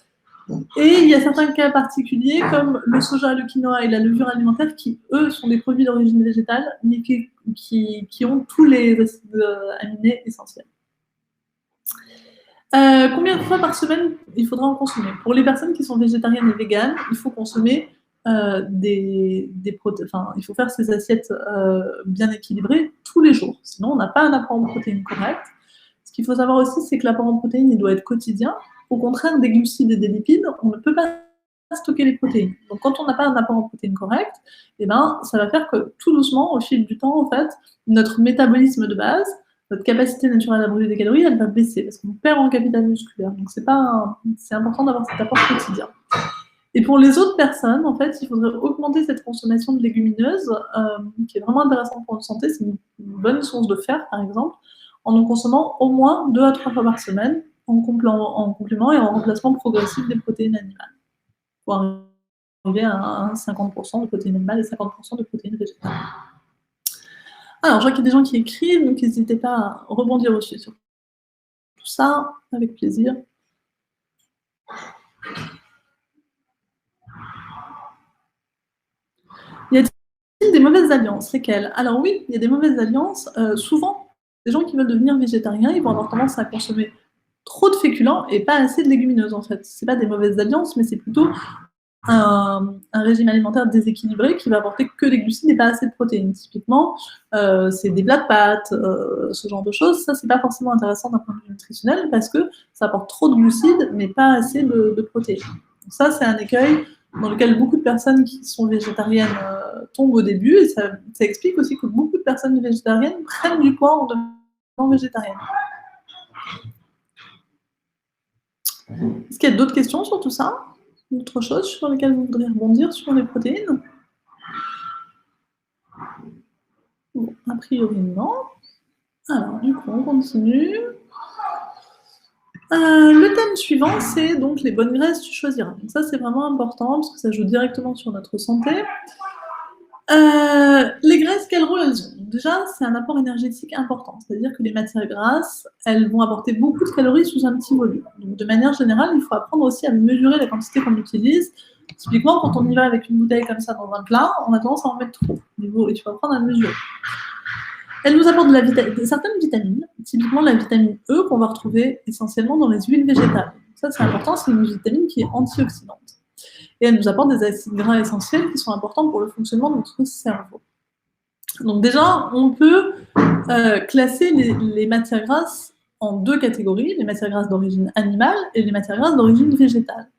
Et il y a certains cas particuliers, comme le soja, le quinoa et la levure alimentaire, qui, eux, sont des produits d'origine végétale, mais qui ont tous les acides aminés essentiels. Combien de fois par semaine il faudra en consommer? Pour les personnes qui sont végétariennes et véganes, il faut consommer il faut faire ces assiettes bien équilibrées tous les jours. Sinon, on n'a pas un apport en protéines correct. Ce qu'il faut savoir aussi, c'est que l'apport en protéines, il doit être quotidien. Au contraire des glucides et des lipides, on ne peut pas stocker les protéines. Donc, quand on n'a pas un apport en protéines correct, ça va faire que tout doucement, au fil du temps, en fait, notre métabolisme de base, notre capacité naturelle à brûler des calories, elle va baisser parce qu'on perd en capital musculaire. Donc, c'est important d'avoir cet apport quotidien. Et pour les autres personnes, en fait, il faudrait augmenter cette consommation de légumineuses, qui est vraiment intéressante pour notre santé. C'est une bonne source de fer, par exemple, en en consommant au moins 2 à 3 fois par semaine, en complément et en remplacement progressif des protéines animales, pour arriver à 50% de protéines animales et 50% de protéines végétales. Alors, je vois qu'il y a des gens qui écrivent, donc n'hésitez pas à rebondir aussi sur tout ça, avec plaisir. Y a-t-il des mauvaises alliances? Lesquelles? Alors oui, il y a des mauvaises alliances. Souvent, les gens qui veulent devenir végétariens, ils vont avoir tendance à consommer trop de féculents et pas assez de légumineuses, en fait. C'est pas des mauvaises alliances, mais c'est plutôt un régime alimentaire déséquilibré qui va apporter que des glucides et pas assez de protéines. Typiquement, c'est des plats de pâtes, ce genre de choses. Ça, c'est pas forcément intéressant d'un point de vue nutritionnel parce que ça apporte trop de glucides, mais pas assez de protéines. Donc ça, c'est un écueil dans lequel beaucoup de personnes qui sont végétariennes tombent au début, et ça explique aussi que beaucoup de personnes végétariennes prennent du poids en devenant végétariennes. Est-ce qu'il y a d'autres questions sur tout ça? Autre chose sur lesquelles vous voudriez rebondir sur les protéines? Bon, a priori non. Alors, du coup, on continue. Le thème suivant, c'est donc les bonnes graisses, tu choisiras. Donc ça, c'est vraiment important parce que ça joue directement sur notre santé. Les graisses, quel rôle elles ont? Déjà, c'est un apport énergétique important, c'est-à-dire que les matières grasses, elles vont apporter beaucoup de calories sous un petit volume. Donc, de manière générale, il faut apprendre aussi à mesurer la quantité qu'on utilise. Typiquement, quand on y va avec une bouteille comme ça dans un plat, on a tendance à en mettre trop. Et tu vas apprendre à mesurer. Elle nous apporte certaines vitamines, typiquement la vitamine E qu'on va retrouver essentiellement dans les huiles végétales. Ça, c'est important, c'est une vitamine qui est antioxydante. Et elle nous apporte des acides gras essentiels qui sont importants pour le fonctionnement de notre cerveau. Donc déjà, on peut classer les matières grasses en deux catégories, les matières grasses d'origine animale et les matières grasses d'origine végétale.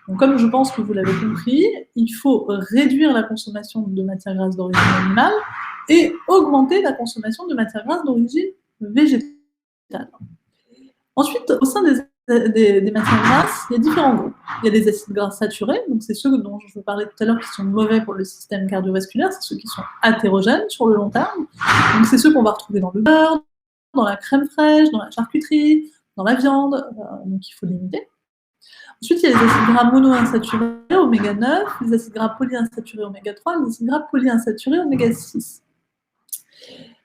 Donc comme je pense que vous l'avez compris, il faut réduire la consommation de matières grasses d'origine animale et augmenter la consommation de matières grasses d'origine végétale. Ensuite, au sein des matières grasses, il y a différents groupes. Il y a des acides gras saturés, donc c'est ceux dont je vous parlais tout à l'heure qui sont mauvais pour le système cardiovasculaire, c'est ceux qui sont athérogènes sur le long terme. Donc c'est ceux qu'on va retrouver dans le beurre, dans la crème fraîche, dans la charcuterie, dans la viande, donc il faut limiter. Ensuite, il y a les acides gras monoinsaturés, oméga 9, les acides gras polyinsaturés, oméga 3, les acides gras polyinsaturés, oméga 6.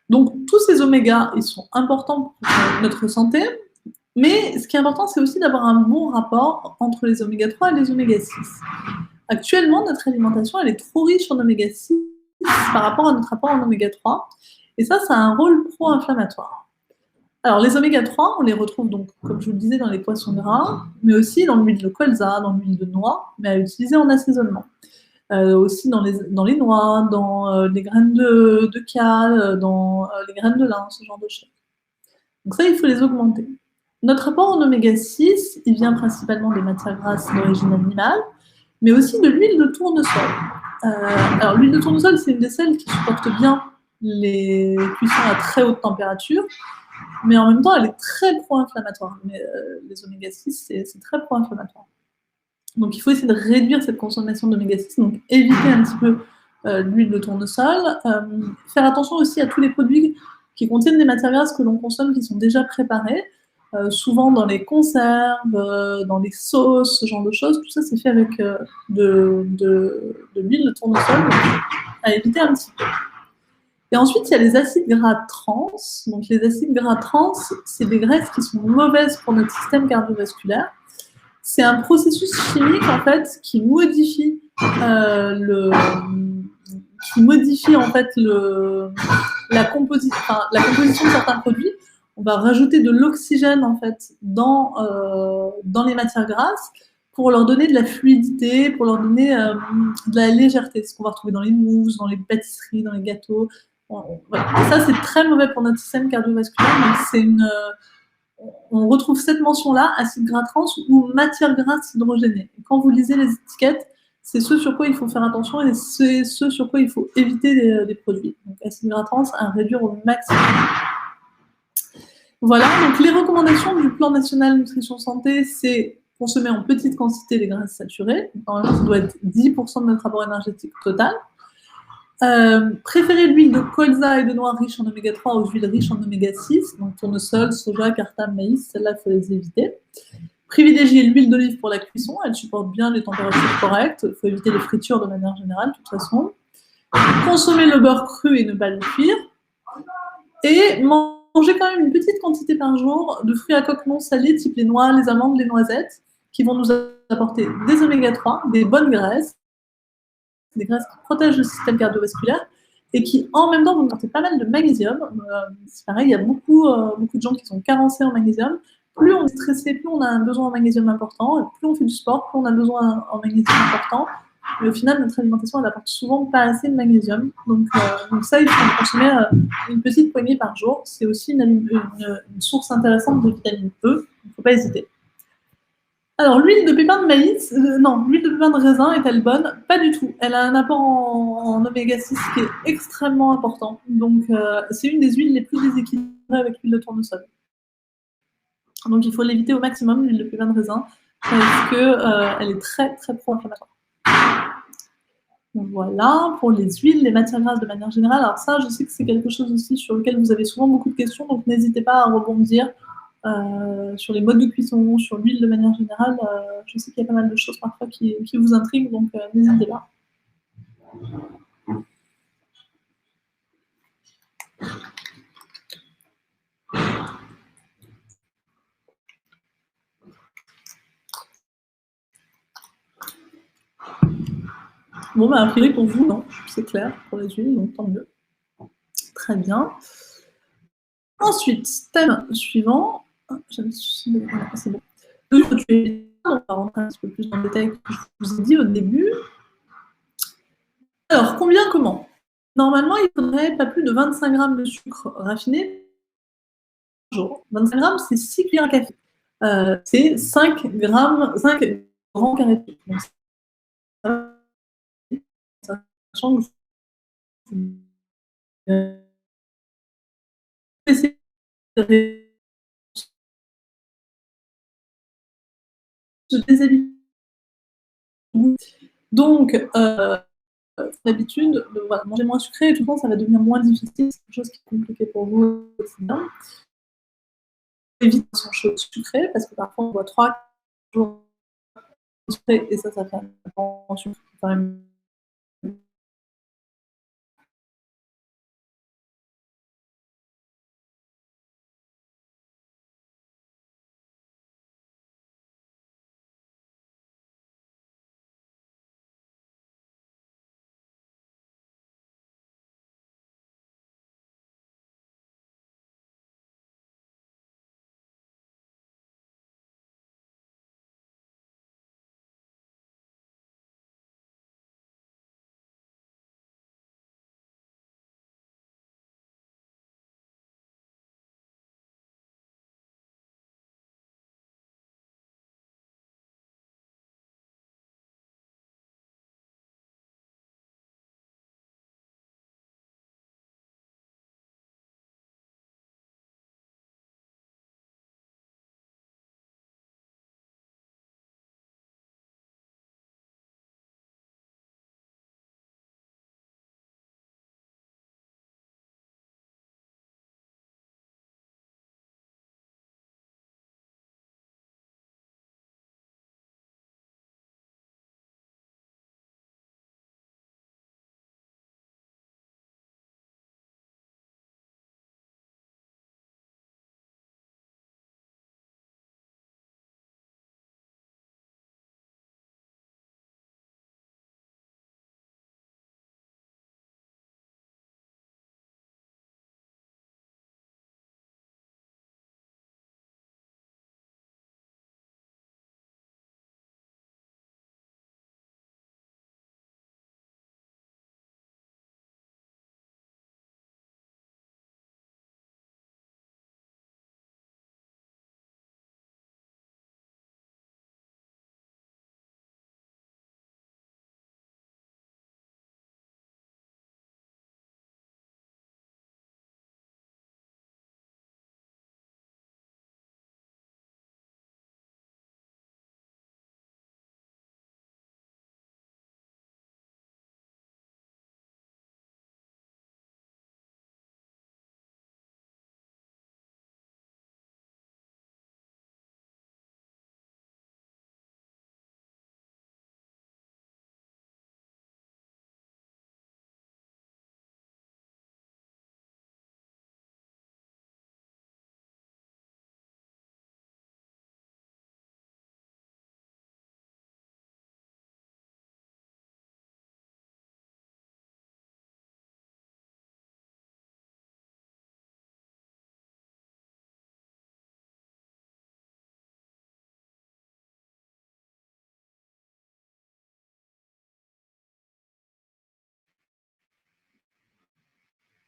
Donc, tous ces omégas, ils sont importants pour notre santé, mais ce qui est important, c'est aussi d'avoir un bon rapport entre les oméga 3 et les oméga 6. Actuellement, notre alimentation, elle est trop riche en oméga 6 par rapport à notre rapport en oméga 3, et ça a un rôle pro-inflammatoire. Alors, les oméga 3, on les retrouve donc, comme je vous le disais, dans les poissons gras, mais aussi dans l'huile de colza, dans l'huile de noix, mais à utiliser en assaisonnement. Aussi dans les noix, dans les graines de cale, dans les graines de lin, ce genre de choses. Donc ça, il faut les augmenter. Notre apport en oméga 6, il vient principalement des matières grasses d'origine animale, mais aussi de l'huile de tournesol. Alors, l'huile de tournesol, c'est une des sels qui supporte bien les cuissons à très haute température, mais en même temps, elle est très pro-inflammatoire. Les oméga 6, c'est très pro-inflammatoire. Donc, il faut essayer de réduire cette consommation d'oméga 6, donc éviter un petit peu l'huile de tournesol. Faire attention aussi à tous les produits qui contiennent des matières grasses que l'on consomme qui sont déjà préparées, souvent dans les conserves, dans les sauces, ce genre de choses. Tout ça, c'est fait avec de l'huile de tournesol, donc à éviter un petit peu. Et ensuite, il y a les acides gras trans. Donc, les acides gras trans, c'est des graisses qui sont mauvaises pour notre système cardiovasculaire. C'est un processus chimique, en fait, qui modifie en fait la composition de certains produits. On va rajouter de l'oxygène, en fait, dans les matières grasses pour leur donner de la fluidité, pour leur donner de la légèreté. Ce qu'on va retrouver dans les mousses, dans les pâtisseries, dans les gâteaux. Voilà. Et ça, c'est très mauvais pour notre système cardiovasculaire. Donc, on retrouve cette mention-là, acide gras trans ou matière grasse hydrogénée. Et quand vous lisez les étiquettes, c'est ce sur quoi il faut faire attention et c'est ce sur quoi il faut éviter les produits. Donc, acide gras trans à réduire au maximum. Voilà, donc les recommandations du plan national nutrition santé, c'est consommer en petite quantité les graisses saturées. Normalement, ça doit être 10% de notre apport énergétique total. Préférer l'huile de colza et de noix riche en oméga 3 aux huiles riches en oméga 6, donc tournesol, soja, cartame, maïs, celles-là, il faut les éviter. Privilégier l'huile d'olive pour la cuisson, elle supporte bien les températures correctes, il faut éviter les fritures de manière générale, de toute façon. Consommer le beurre cru et ne pas le cuire. Et manger quand même une petite quantité par jour de fruits à coque non salés, type les noix, les amandes, les noisettes, qui vont nous apporter des oméga 3, des bonnes graisses, des graisses qui protègent le système cardiovasculaire et qui, en même temps, vont nous apporter pas mal de magnésium. C'est pareil, il y a beaucoup de gens qui sont carencés en magnésium. Plus on est stressé, plus on a un besoin en magnésium important. Et plus on fait du sport, plus on a besoin en magnésium important. Mais au final, notre alimentation, elle apporte souvent pas assez de magnésium. Donc ça, il faut consommer une petite poignée par jour. C'est aussi une source intéressante de vitamine E. Il ne faut pas hésiter. Alors, l'huile de pépin de maïs, l'huile de pépin de raisin est-elle bonne? Pas du tout. Elle a un apport en oméga 6 qui est extrêmement important. Donc, c'est une des huiles les plus déséquilibrées avec l'huile de tournesol. Donc, il faut l'éviter au maximum, l'huile de pépin de raisin, parce qu'elle est très, très pro-inflammatoire. Donc, voilà, pour les huiles, les matières grasses de manière générale. Alors ça, je sais que c'est quelque chose aussi sur lequel vous avez souvent beaucoup de questions, donc n'hésitez pas à rebondir. Sur les modes de cuisson, sur l'huile de manière générale, je sais qu'il y a pas mal de choses parfois qui vous intriguent, donc n'hésitez pas. Bon, a priori pour vous, non, c'est clair pour les huiles, donc tant mieux. Très bien. Ensuite, thème suivant. C'est bon. On va rentrer un petit peu plus dans le détail que je vous ai dit au début. Alors, combien, comment? Normalement, il faudrait pas plus de 25 grammes de sucre raffiné par jour. 25 grammes, c'est 6 cuillères à café. C'est 5 grands carrés de sucre. Donc, sachant que se déshabituer. Donc, d'habitude, voilà, manger moins sucré, et tout le temps, ça va devenir moins difficile. C'est quelque chose qui est compliqué pour vous. Évite son chaud sucré, parce que parfois, on boit 3 jours et ça fait un apport en sucre quand même.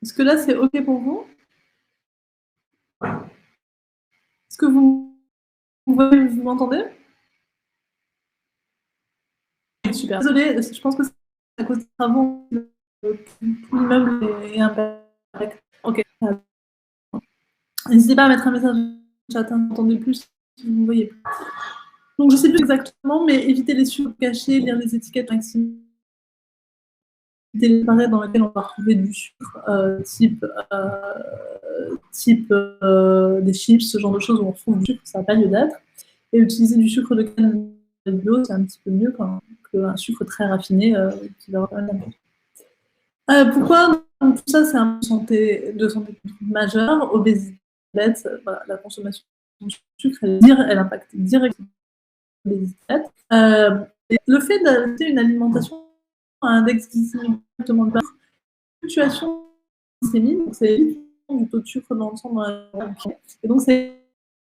Est-ce que là, c'est OK pour vous? Est-ce que vous m'entendez? Super. Désolée, je pense que c'est à cause des travaux, tout l'immeuble est impacté. OK. N'hésitez pas à mettre un message dans le chat, hein, n'entendez plus si vous ne me voyez plus. Donc, je ne sais plus exactement, mais évitez les sucres cachés, lire les étiquettes maximum. Des pareils dans lesquels on va retrouver du sucre, type des chips, ce genre de choses où on retrouve du sucre, ça n'a pas lieu d'être. Et utiliser du sucre de canne bio, c'est un petit peu mieux qu'un sucre très raffiné qui va avoir pourquoi donc, tout ça, c'est un de santé publique majeure, obésité, diabète, voilà, la consommation de sucre, elle impacte directement l'obésité. Le fait d'adopter une alimentation à index glycémique directement bas, fluctuation glycémique, donc c'est du taux de sucre dans le sang dans la et donc c'est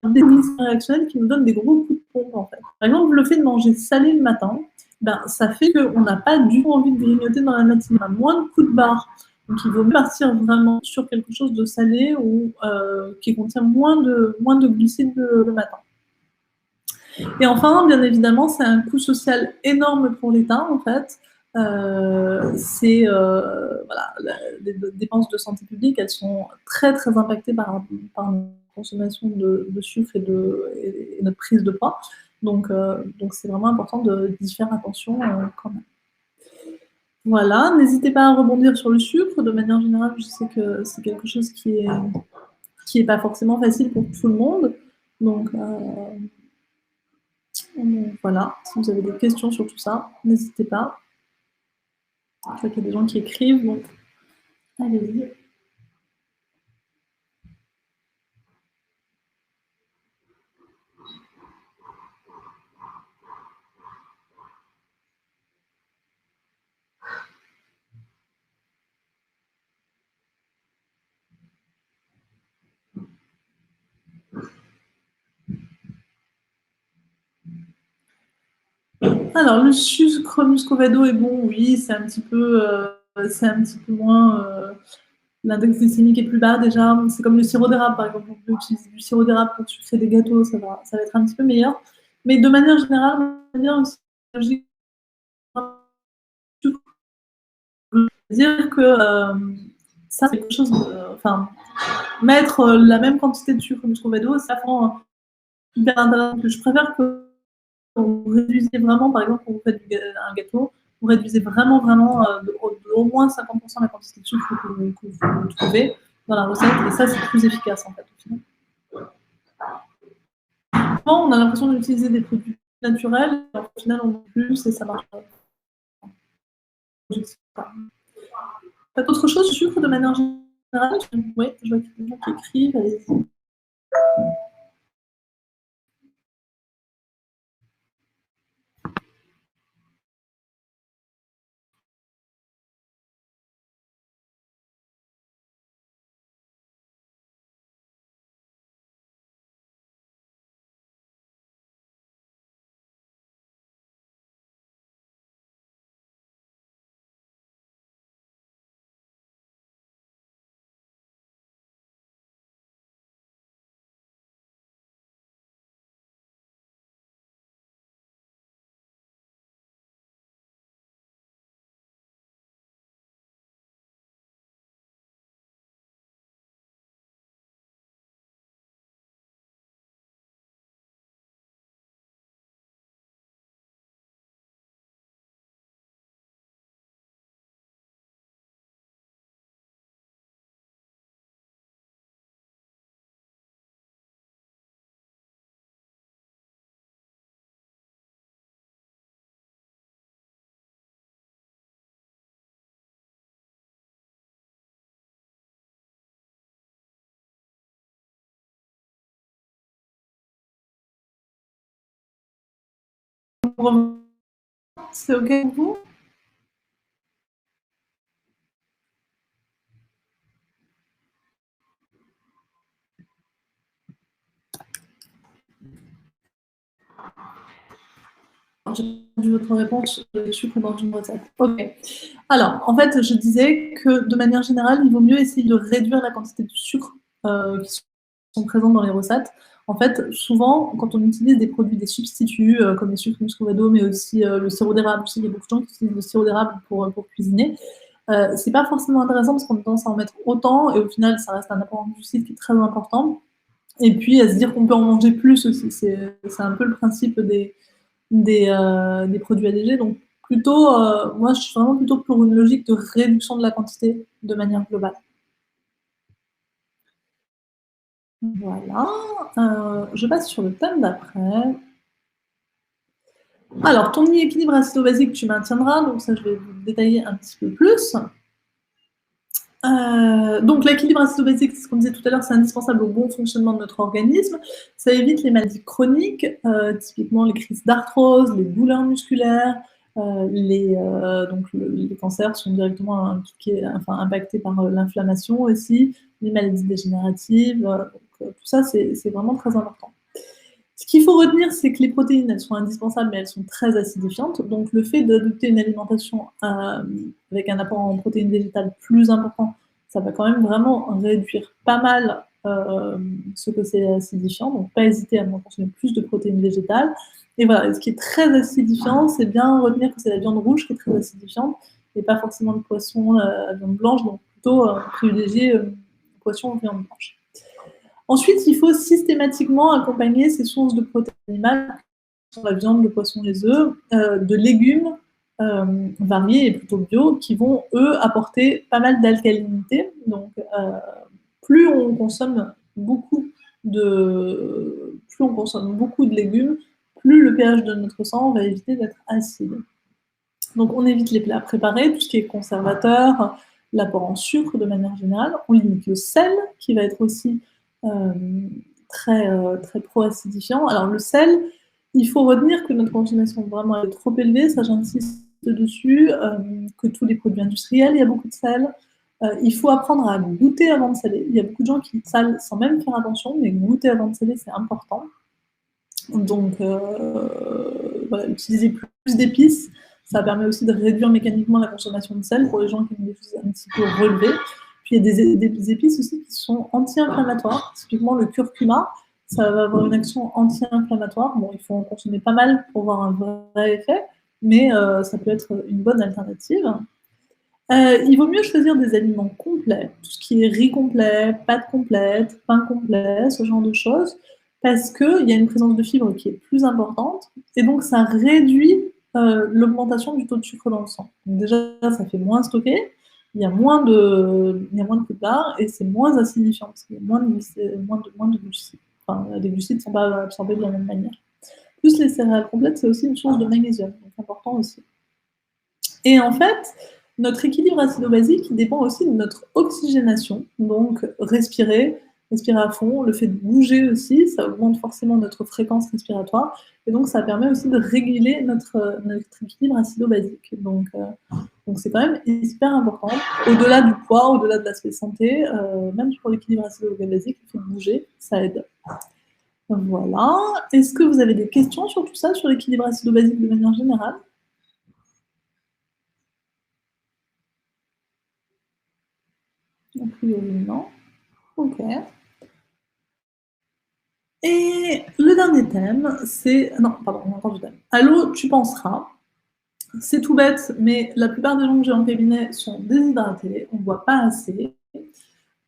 un mécanisme réactionnel qui nous donne des gros coups de pompe en fait. Par exemple, le fait de manger salé le matin, ben, ça fait qu'on n'a pas du tout envie de grignoter dans la matinée. On a moins de coups de barre. Donc il vaut mieux partir vraiment sur quelque chose de salé ou qui contient moins de glucides le matin. Et enfin, bien évidemment, c'est un coût social énorme pour l'État, en fait. Voilà, les dépenses de santé publique, elles sont très, très impactées par notre consommation de sucre et notre prise de poids. Donc c'est vraiment important d'y faire attention quand même. Voilà, n'hésitez pas à rebondir sur le sucre. De manière générale, je sais que c'est quelque chose qui est pas forcément facile pour tout le monde. Donc Donc, voilà, si vous avez des questions sur tout ça, n'hésitez pas. Je vois qu'il y a des gens qui écrivent, donc allez-y. Alors, le sucre muscovado est bon, oui, c'est un petit peu moins. L'index glycémique est plus bas déjà. C'est comme le sirop d'érable, par exemple. On peut utiliser du sirop d'érable pour sucrer des gâteaux, ça va être un petit peu meilleur. Mais de manière générale, on va dire aussi dire que ça, c'est quelque chose de. Enfin, mettre la même quantité de sucre muscovado, ça rend hyper intéressant. Je préfère que vous réduisez vraiment, par exemple, quand vous faites un gâteau, vous réduisez vraiment au moins 50% la quantité de sucre que vous trouvez dans la recette, et ça, c'est plus efficace, en fait, au final. On a l'impression d'utiliser des produits naturels, et au final, on en plus, et ça marche pas. Pas d'autre chose, sucre de manière générale? Oui, je vois qu'il y a des gens qui écrivent, allez-y. C'est OK pour vous? J'ai entendu votre réponse, le sucre dans une recette. OK. Alors, en fait, je disais que de manière générale, il vaut mieux essayer de réduire la quantité de sucre qui sont présents dans les recettes. En fait, souvent, quand on utilise des produits, des substituts, comme les sucres muscovado, mais aussi le sirop d'érable, il y a beaucoup de gens qui utilisent le sirop d'érable pour cuisiner. C'est pas forcément intéressant parce qu'on a tendance à en mettre autant et au final, ça reste un apport en glucides qui est très important. Et puis, à se dire qu'on peut en manger plus aussi. C'est un peu le principe des produits allégés. Donc, plutôt, moi, je suis vraiment plutôt pour une logique de réduction de la quantité de manière globale. Voilà. Je passe sur le thème d'après. Alors, ton équilibre acido-basique, tu maintiendras. Donc, ça, je vais vous détailler un petit peu plus. Donc, l'équilibre acido-basique, c'est ce qu'on disait tout à l'heure, c'est indispensable au bon fonctionnement de notre organisme. Ça évite les maladies chroniques, typiquement les crises d'arthrose, les douleurs musculaires, les cancers sont directement impactés par l'inflammation aussi, les maladies dégénératives. Donc, tout ça, c'est vraiment très important. Ce qu'il faut retenir, c'est que les protéines, elles sont indispensables, mais elles sont très acidifiantes. Donc, le fait d'adopter une alimentation avec un apport en protéines végétales plus important, ça va quand même vraiment réduire pas mal ce que c'est acidifiant. Donc, pas hésiter à consommer plus de protéines végétales. Et voilà, ce qui est très acidifiant, c'est bien retenir que c'est la viande rouge qui est très acidifiante et pas forcément le poisson, la viande blanche. Donc, plutôt privilégier le poisson ou viande blanche. Ensuite, il faut systématiquement accompagner ces sources de protéines animales, la viande, le poisson, les œufs, de légumes variés et plutôt bio, qui vont, eux, apporter pas mal d'alcalinité. Donc, plus on consomme beaucoup de légumes, plus le pH de notre sang va éviter d'être acide. Donc on évite les plats préparés, tout ce qui est conservateur, l'apport en sucre de manière générale. On limite le sel, qui va être aussi très pro-acidifiant. Alors le sel, il faut retenir que notre consommation vraiment est trop élevée, ça j'insiste dessus, que tous les produits industriels, il y a beaucoup de sel. Il faut apprendre à goûter avant de saler. Il y a beaucoup de gens qui salent sans même faire attention, mais goûter avant de saler, c'est important. Donc voilà, utiliser plus d'épices, ça permet aussi de réduire mécaniquement la consommation de sel pour les gens qui ont des choses un petit peu relevées. Puis il y a des épices aussi qui sont anti-inflammatoires. Typiquement le curcuma, ça va avoir une action anti-inflammatoire. Bon, il faut en consommer pas mal pour avoir un vrai effet, mais ça peut être une bonne alternative. Il vaut mieux choisir des aliments complets, tout ce qui est riz complet, pâtes complètes, pain complet, ce genre de choses, parce qu'il y a une présence de fibres qui est plus importante, et donc ça réduit l'augmentation du taux de sucre dans le sang. Donc déjà, ça fait moins stocker, il y a moins de plats, et c'est moins acidifiant, parce qu'il y a moins de glucides. Enfin, les glucides ne sont pas absorbés de la même manière. Plus les céréales complètes, c'est aussi une source de magnésium, donc important aussi. Et en fait, notre équilibre acido-basique dépend aussi de notre oxygénation. Donc, respirer à fond, le fait de bouger aussi, ça augmente forcément notre fréquence respiratoire. Et donc, ça permet aussi de réguler notre équilibre acido-basique. Donc, c'est quand même hyper important. Au-delà du poids, au-delà de l'aspect santé, même pour l'équilibre acido-basique, le fait de bouger, ça aide. Voilà. Est-ce que vous avez des questions sur tout ça, sur l'équilibre acido-basique de manière générale ? A priori, non. Ok. Et le dernier thème, c'est... Non, pardon, on a encore du thème. À l'eau, tu penseras. C'est tout bête, mais la plupart des gens que j'ai en cabinet sont déshydratés, on ne boit pas assez.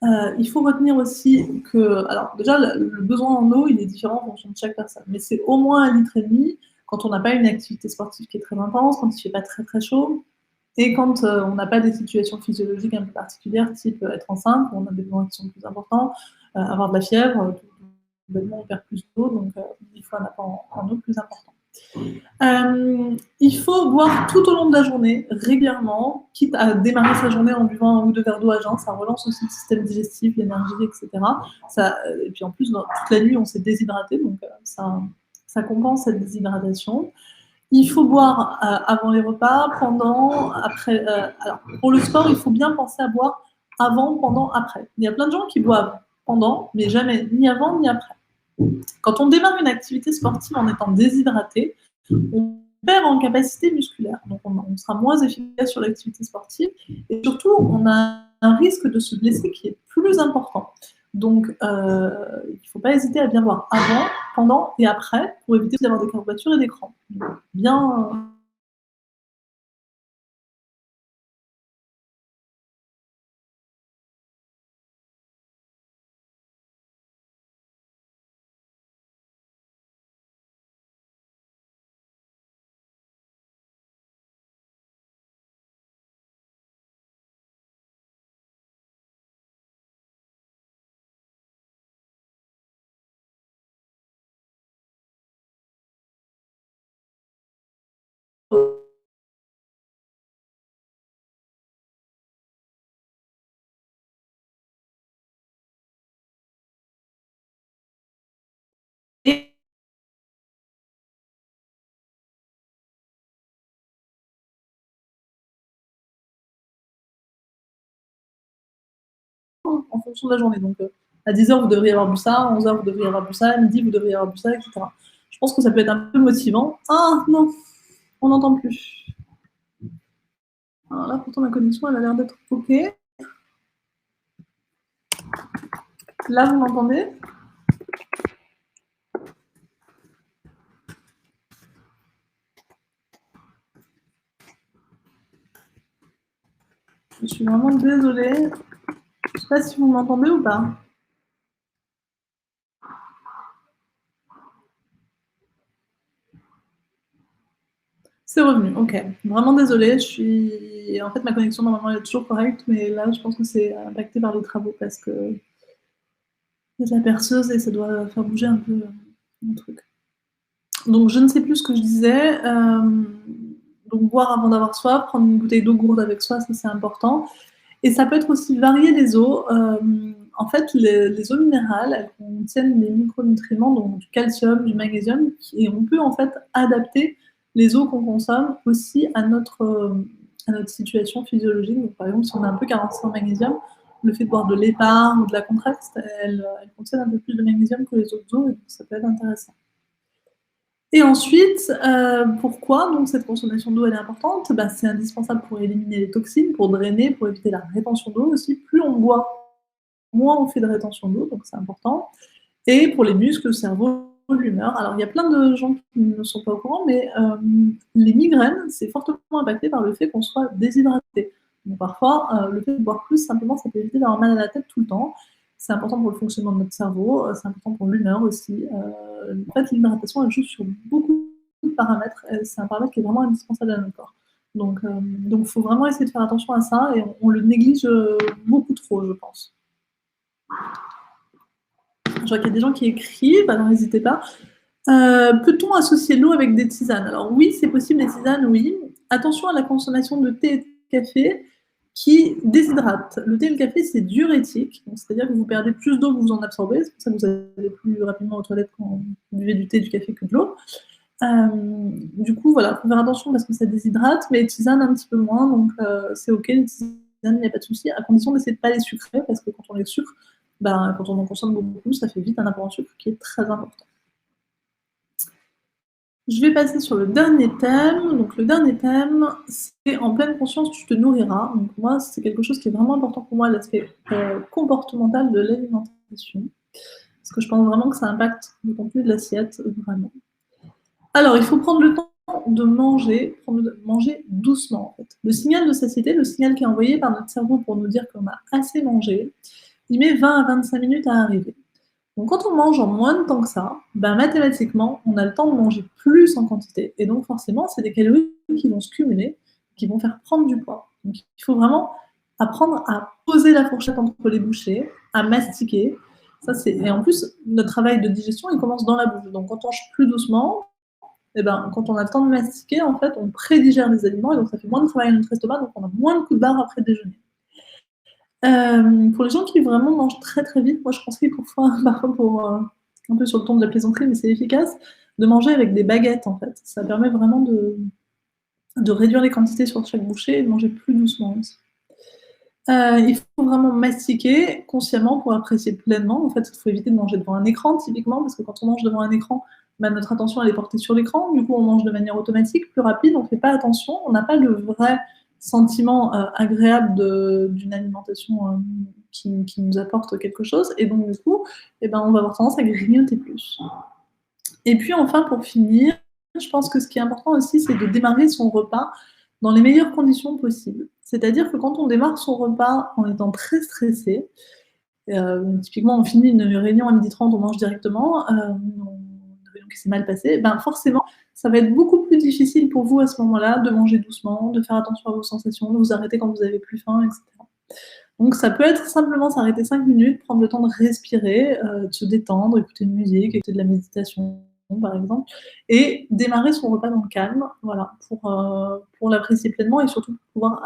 Il faut retenir aussi que... Alors déjà, le besoin en eau, il est différent en fonction de chaque personne, mais c'est au moins 1,5 litre quand on n'a pas une activité sportive qui est très intense, quand il ne fait pas très très chaud, et quand on n'a pas des situations physiologiques un peu particulières, type être enceinte, où on a des besoins qui sont plus importants, avoir de la fièvre, on perd plus d'eau, donc il faut un apport en eau plus important. Il faut boire tout au long de la journée, régulièrement, quitte à démarrer sa journée en buvant 1 ou 2 verres d'eau à jeun, ça relance aussi le système digestif, l'énergie, etc. Et puis en plus, toute la nuit, on s'est déshydraté, donc ça compense cette déshydratation. Il faut boire avant les repas, pendant, après. Alors, pour le sport, il faut bien penser à boire avant, pendant, après. Il y a plein de gens qui boivent pendant, mais jamais ni avant ni après. Quand on démarre une activité sportive en étant déshydraté, on perd en capacité musculaire. Donc, on sera moins efficace sur l'activité sportive. Et surtout, on a un risque de se blesser qui est plus important. Donc, il ne faut pas hésiter à bien boire avant, pendant et après pour éviter d'avoir des courbatures et des crampes. Bien. En fonction de la journée. Donc, à 10h, vous devriez avoir bu ça, à 11h, vous devriez avoir bu ça, à midi, vous devriez avoir bu ça, etc. Je pense que ça peut être un peu motivant. Ah non, on n'entend plus. Alors là, pourtant, ma connexion, elle a l'air d'être OK. Là, vous m'entendez ? Je suis vraiment désolée. Je ne sais pas si vous m'entendez ou pas. C'est revenu, ok. Vraiment désolée, En fait, ma connexion, normalement, elle est toujours correcte, mais là, je pense que c'est impacté par les travaux parce que il y a de la perceuse et ça doit faire bouger un peu le truc. Donc, je ne sais plus ce que je disais. Donc, boire avant d'avoir soif, prendre une bouteille d'eau gourde avec soi, ça c'est important. Et ça peut être aussi varier les eaux. En fait, les eaux minérales, elles contiennent des micronutriments, donc du calcium, du magnésium, et on peut en fait adapter les eaux qu'on consomme aussi à notre situation physiologique. Donc, par exemple, si on est un peu carencé en magnésium, le fait de boire de l'épargne ou de la contraste, elles contiennent un peu plus de magnésium que les autres eaux, et donc ça peut être intéressant. Et ensuite, pourquoi donc cette consommation d'eau elle est importante? C'est indispensable pour éliminer les toxines, pour drainer, pour éviter la rétention d'eau aussi. Plus on boit, moins on fait de rétention d'eau, donc c'est important. Et pour les muscles, le cerveau, l'humeur. Alors il y a plein de gens qui ne sont pas au courant, mais les migraines, c'est fortement impacté par le fait qu'on soit déshydraté. Donc parfois, le fait de boire plus, simplement, ça peut éviter d'avoir mal à la tête tout le temps. C'est important pour le fonctionnement de notre cerveau, c'est important pour l'humeur aussi. En fait, l'hydratation, elle joue sur beaucoup de paramètres. C'est un paramètre qui est vraiment indispensable à notre corps. Donc, il faut vraiment essayer de faire attention à ça et on le néglige beaucoup trop, je pense. Je vois qu'il y a des gens qui écrivent, alors n'hésitez pas. Peut-on associer l'eau avec des tisanes? Alors oui, c'est possible, les tisanes, oui. Attention à la consommation de thé et de café qui déshydrate. Le thé et le café, c'est diurétique, c'est-à-dire que vous perdez plus d'eau que vous en absorbez, c'est pour ça que vous allez plus rapidement aux toilettes quand vous buvez du thé et du café que de l'eau. Du coup, voilà, il faut faire attention parce que ça déshydrate, mais les tisanes un petit peu moins, donc c'est ok, les tisanes, il n'y a pas de souci, à condition d'essayer de ne pas les sucrer, parce que quand on les sucre, quand on en consomme beaucoup, ça fait vite un apport en sucre qui est très important. Je vais passer sur le dernier thème. Donc le dernier thème, c'est en pleine conscience, tu te nourriras. Donc moi, c'est quelque chose qui est vraiment important pour moi, l'aspect comportemental de l'alimentation. Parce que je pense vraiment que ça impacte le contenu de l'assiette, vraiment. Alors, il faut prendre le temps de manger doucement, en fait. Le signal de satiété, le signal qui est envoyé par notre cerveau pour nous dire qu'on a assez mangé, il met 20 à 25 minutes à arriver. Donc quand on mange en moins de temps que ça, mathématiquement, on a le temps de manger plus en quantité. Et donc forcément, c'est des calories qui vont se cumuler, qui vont faire prendre du poids. Donc il faut vraiment apprendre à poser la fourchette entre les bouchées, à mastiquer. Et en plus, notre travail de digestion, il commence dans la bouche. Donc quand on mange plus doucement, quand on a le temps de mastiquer, en fait, on prédigère les aliments et donc ça fait moins de travail à notre estomac, donc on a moins de coups de barre après le déjeuner. Pour les gens qui vraiment mangent très très vite, moi je conseille parfois pour un peu sur le ton de la plaisanterie, mais c'est efficace, de manger avec des baguettes en fait. Ça permet vraiment de réduire les quantités sur chaque bouchée et de manger plus doucement aussi. Il faut vraiment mastiquer consciemment pour apprécier pleinement. En fait, il faut éviter de manger devant un écran typiquement, parce que quand on mange devant un écran, notre attention elle est portée sur l'écran, du coup on mange de manière automatique, plus rapide, on ne fait pas attention, on n'a pas le vrai sentiment agréable d'une alimentation qui nous apporte quelque chose, et donc du coup, on va avoir tendance à grignoter plus. Et puis enfin, pour finir, je pense que ce qui est important aussi, c'est de démarrer son repas dans les meilleures conditions possibles. C'est-à-dire que quand on démarre son repas en étant très stressé, typiquement on finit une réunion à 12h30, on mange directement, une réunion qui s'est mal passée, forcément, ça va être beaucoup plus difficile pour vous à ce moment-là de manger doucement, de faire attention à vos sensations, de vous arrêter quand vous avez plus faim, etc. Donc ça peut être simplement s'arrêter 5 minutes, prendre le temps de respirer, de se détendre, écouter une musique, écouter de la méditation par exemple, et démarrer son repas dans le calme, voilà, pour l'apprécier pleinement et surtout pour pouvoir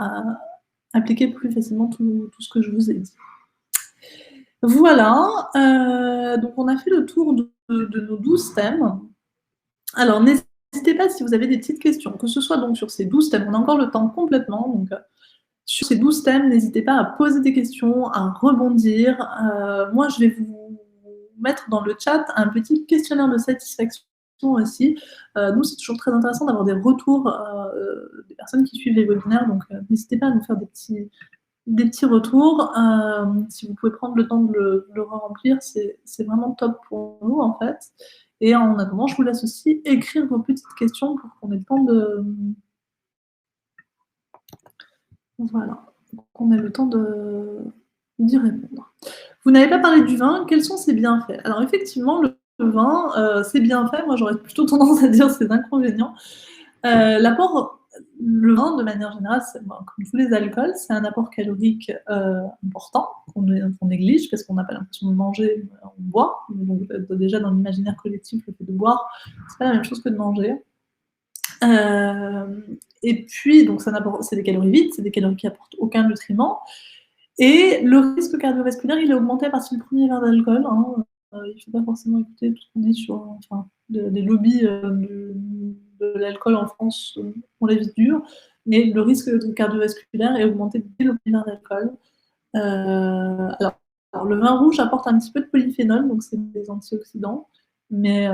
appliquer plus facilement tout ce que je vous ai dit. Voilà, donc on a fait le tour de nos 12 thèmes. Alors n'hésitez pas si vous avez des petites questions, que ce soit donc sur ces 12 thèmes, on a encore le temps complètement, donc sur ces 12 thèmes, n'hésitez pas à poser des questions, à rebondir. Moi, je vais vous mettre dans le chat un petit questionnaire de satisfaction aussi. Nous, c'est toujours très intéressant d'avoir des retours des personnes qui suivent les webinaires, donc n'hésitez pas à nous faire des petits retours. Si vous pouvez prendre le temps de le remplir, c'est vraiment top pour nous, en fait. Et en attendant, je vous laisse aussi écrire vos petites questions pour qu'on ait le temps Voilà, qu'on ait le temps d'y répondre. Vous n'avez pas parlé du vin, quels sont ses bienfaits? Alors effectivement, le vin, ses bienfaits, moi j'aurais plutôt tendance à dire ses inconvénients. L'apport le vin, de manière générale, comme tous les alcools, c'est un apport calorique important qu'on néglige parce qu'on n'a pas l'impression de manger, on boit. Donc, déjà, dans l'imaginaire collectif, le fait de boire, c'est pas la même chose que de manger. Et puis, donc, c'est des calories vides, c'est des calories qui apportent aucun nutriment. Et le risque cardiovasculaire, il est augmenté à partir du premier verre d'alcool. Il ne faut pas forcément écouter tout ce qu'on dit sur des lobbies de l'alcool en France, on les vit dur, mais le risque cardiovasculaire est augmenté dès le premier verre d'alcool. Alors, le vin rouge apporte un petit peu de polyphénol, donc c'est des antioxydants, mais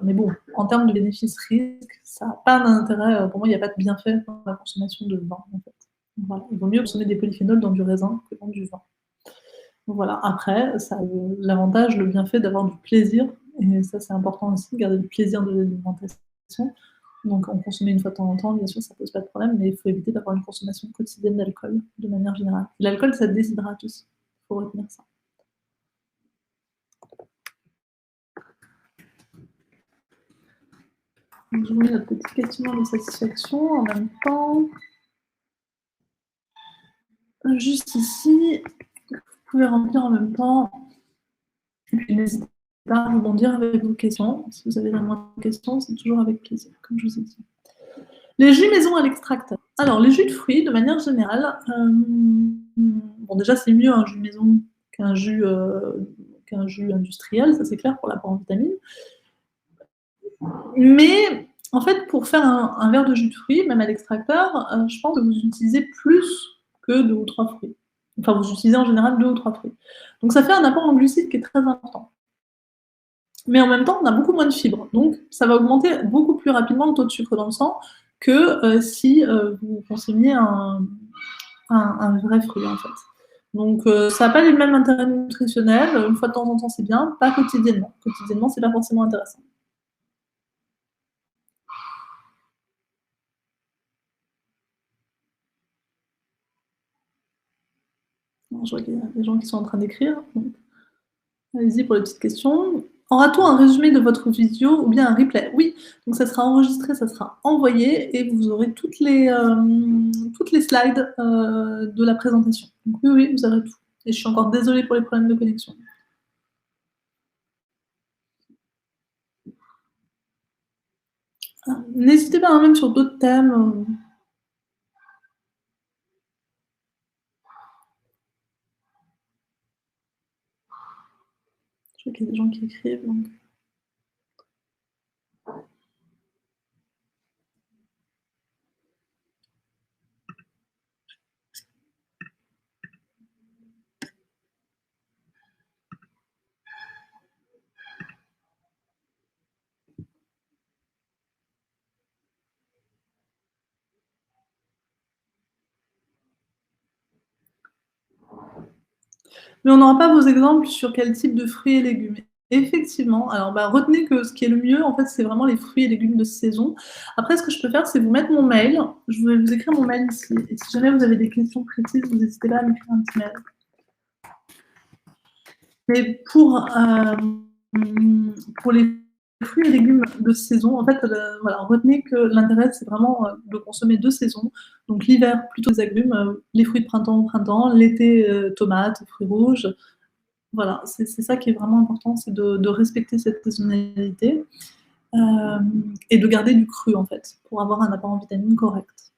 bon, en termes de bénéfices-risques, ça n'a pas d'intérêt. Pour moi, il n'y a pas de bienfait dans la consommation de vin, en fait. Voilà. Il vaut mieux consommer des polyphénols dans du raisin que dans du vin. Donc voilà. Après, ça a l'avantage, le bienfait d'avoir du plaisir, et ça c'est important aussi, garder le plaisir de l'alimentation. Donc en consommer une fois de temps en temps, bien sûr, ça pose pas de problème, mais il faut éviter d'avoir une consommation quotidienne d'alcool, de manière générale. L'alcool, ça déshydrate aussi, il faut retenir ça. Donc, je vous mets notre petit questionnaire de satisfaction en même temps. Juste ici, vous pouvez remplir en même temps. Et puis n'hésitez pas à rebondir avec vos questions. Si vous avez la moindre question, c'est toujours avec plaisir, comme je vous ai dit. Les jus maison à l'extracteur. Alors, les jus de fruits, de manière générale, bon, déjà, c'est mieux un jus maison qu'un jus industriel, ça c'est clair pour l'apport en vitamines. Mais, en fait, pour faire un verre de jus de fruits, même à l'extracteur, je pense que vous utilisez plus que 2 ou 3 fruits. Enfin, vous utilisez en général 2 ou 3 fruits. Donc, ça fait un apport en glucides qui est très important. Mais en même temps, on a beaucoup moins de fibres. Donc, ça va augmenter beaucoup plus rapidement le taux de sucre dans le sang que si vous consommiez un vrai fruit, en fait. Donc, ça n'a pas les mêmes intérêts nutritionnels. Une fois de temps en temps, c'est bien, pas quotidiennement. Quotidiennement, c'est pas forcément intéressant. Je vois qu'il y a des gens qui sont en train d'écrire. Allez-y pour les petites questions. Aura-t-on un résumé de votre vidéo ou bien un replay? Oui, donc ça sera enregistré, ça sera envoyé et vous aurez toutes les slides de la présentation. Donc oui, vous aurez tout. Et je suis encore désolée pour les problèmes de connexion. N'hésitez pas, même sur d'autres thèmes. Je vois qu'il y a des gens qui écrivent. Donc. Mais on n'aura pas vos exemples sur quel type de fruits et légumes. Effectivement, alors retenez que ce qui est le mieux, en fait, c'est vraiment les fruits et légumes de saison. Après, ce que je peux faire, c'est vous mettre mon mail. Je vais vous écrire mon mail ici. Et si jamais vous avez des questions précises, vous n'hésitez pas à m'écrire un petit mail. Mais pour les fruits et légumes de saison, en fait, voilà, retenez que l'intérêt, c'est vraiment de consommer de saison. Donc l'hiver, plutôt des agrumes, les fruits de printemps au printemps, l'été, tomates, fruits rouges. Voilà, c'est ça qui est vraiment important, c'est de respecter cette saisonnalité et de garder du cru, en fait, pour avoir un apport en vitamines correct.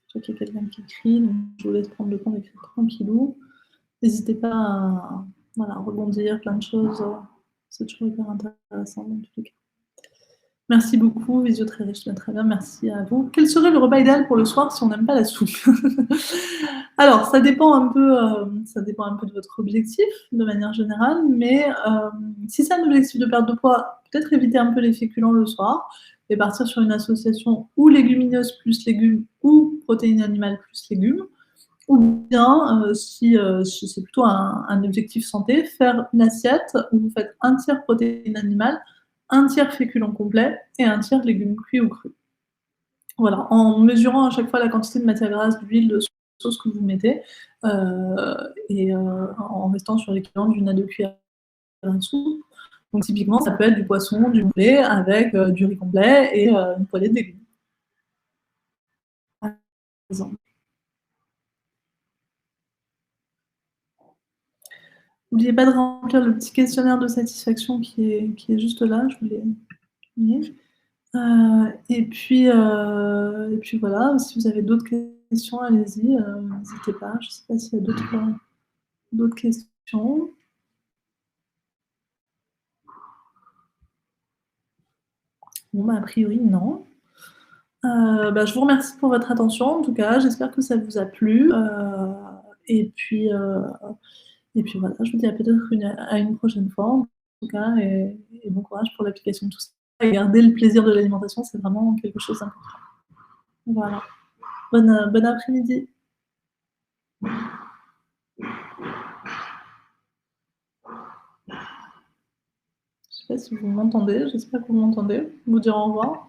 Je vois qu'il y a quelqu'un qui écrit, donc je vous laisse prendre le temps d'écrire tranquillou. N'hésitez pas à rebondir, plein de choses. C'est toujours hyper intéressant dans tous les cas. Merci beaucoup, visio très riche, très bien, merci à vous. Quel serait le repas idéal pour le soir si on n'aime pas la soupe? Alors, ça dépend un peu de votre objectif, de manière générale, mais si c'est un objectif de perte de poids, peut-être éviter un peu les féculents le soir et partir sur une association ou légumineuse plus légumes ou protéines animales plus légumes. Ou bien, si c'est plutôt un objectif santé, faire une assiette où vous faites un tiers protéines animales, un tiers féculents complets et un tiers légumes cuits ou crus. Voilà, en mesurant à chaque fois la quantité de matière grasse, d'huile, de sauce que vous mettez, et en restant sur l'équivalent d'une à 2 cuillères à soupe. Donc typiquement, ça peut être du poisson, du poulet avec du riz complet et une poêlée de légumes. Par exemple. N'oubliez pas de remplir le petit questionnaire de satisfaction qui est juste là, je vous l'ai mis. Et puis voilà, si vous avez d'autres questions, allez-y, n'hésitez pas. Je ne sais pas s'il y a d'autres questions. Bon, bah, a priori, non. Je vous remercie pour votre attention, en tout cas. J'espère que ça vous a plu. Et puis voilà, je vous dis à peut-être à une prochaine fois, en tout cas, et bon courage pour l'application de tout ça. Et garder le plaisir de l'alimentation, c'est vraiment quelque chose d'important. Voilà. Bon après-midi. Je sais pas si vous m'entendez, j'espère que vous m'entendez. Vous dire au revoir.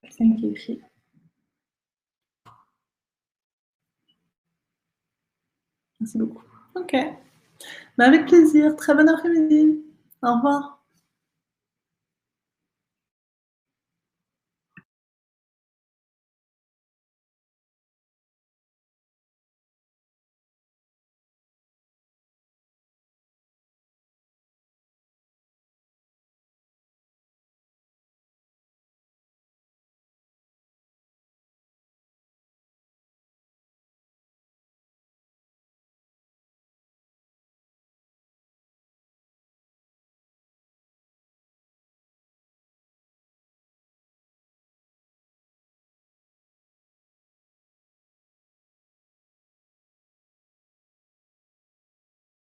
Quelqu'un qui écrit. Merci beaucoup. Ok. Avec plaisir. Très bon après-midi. Au revoir.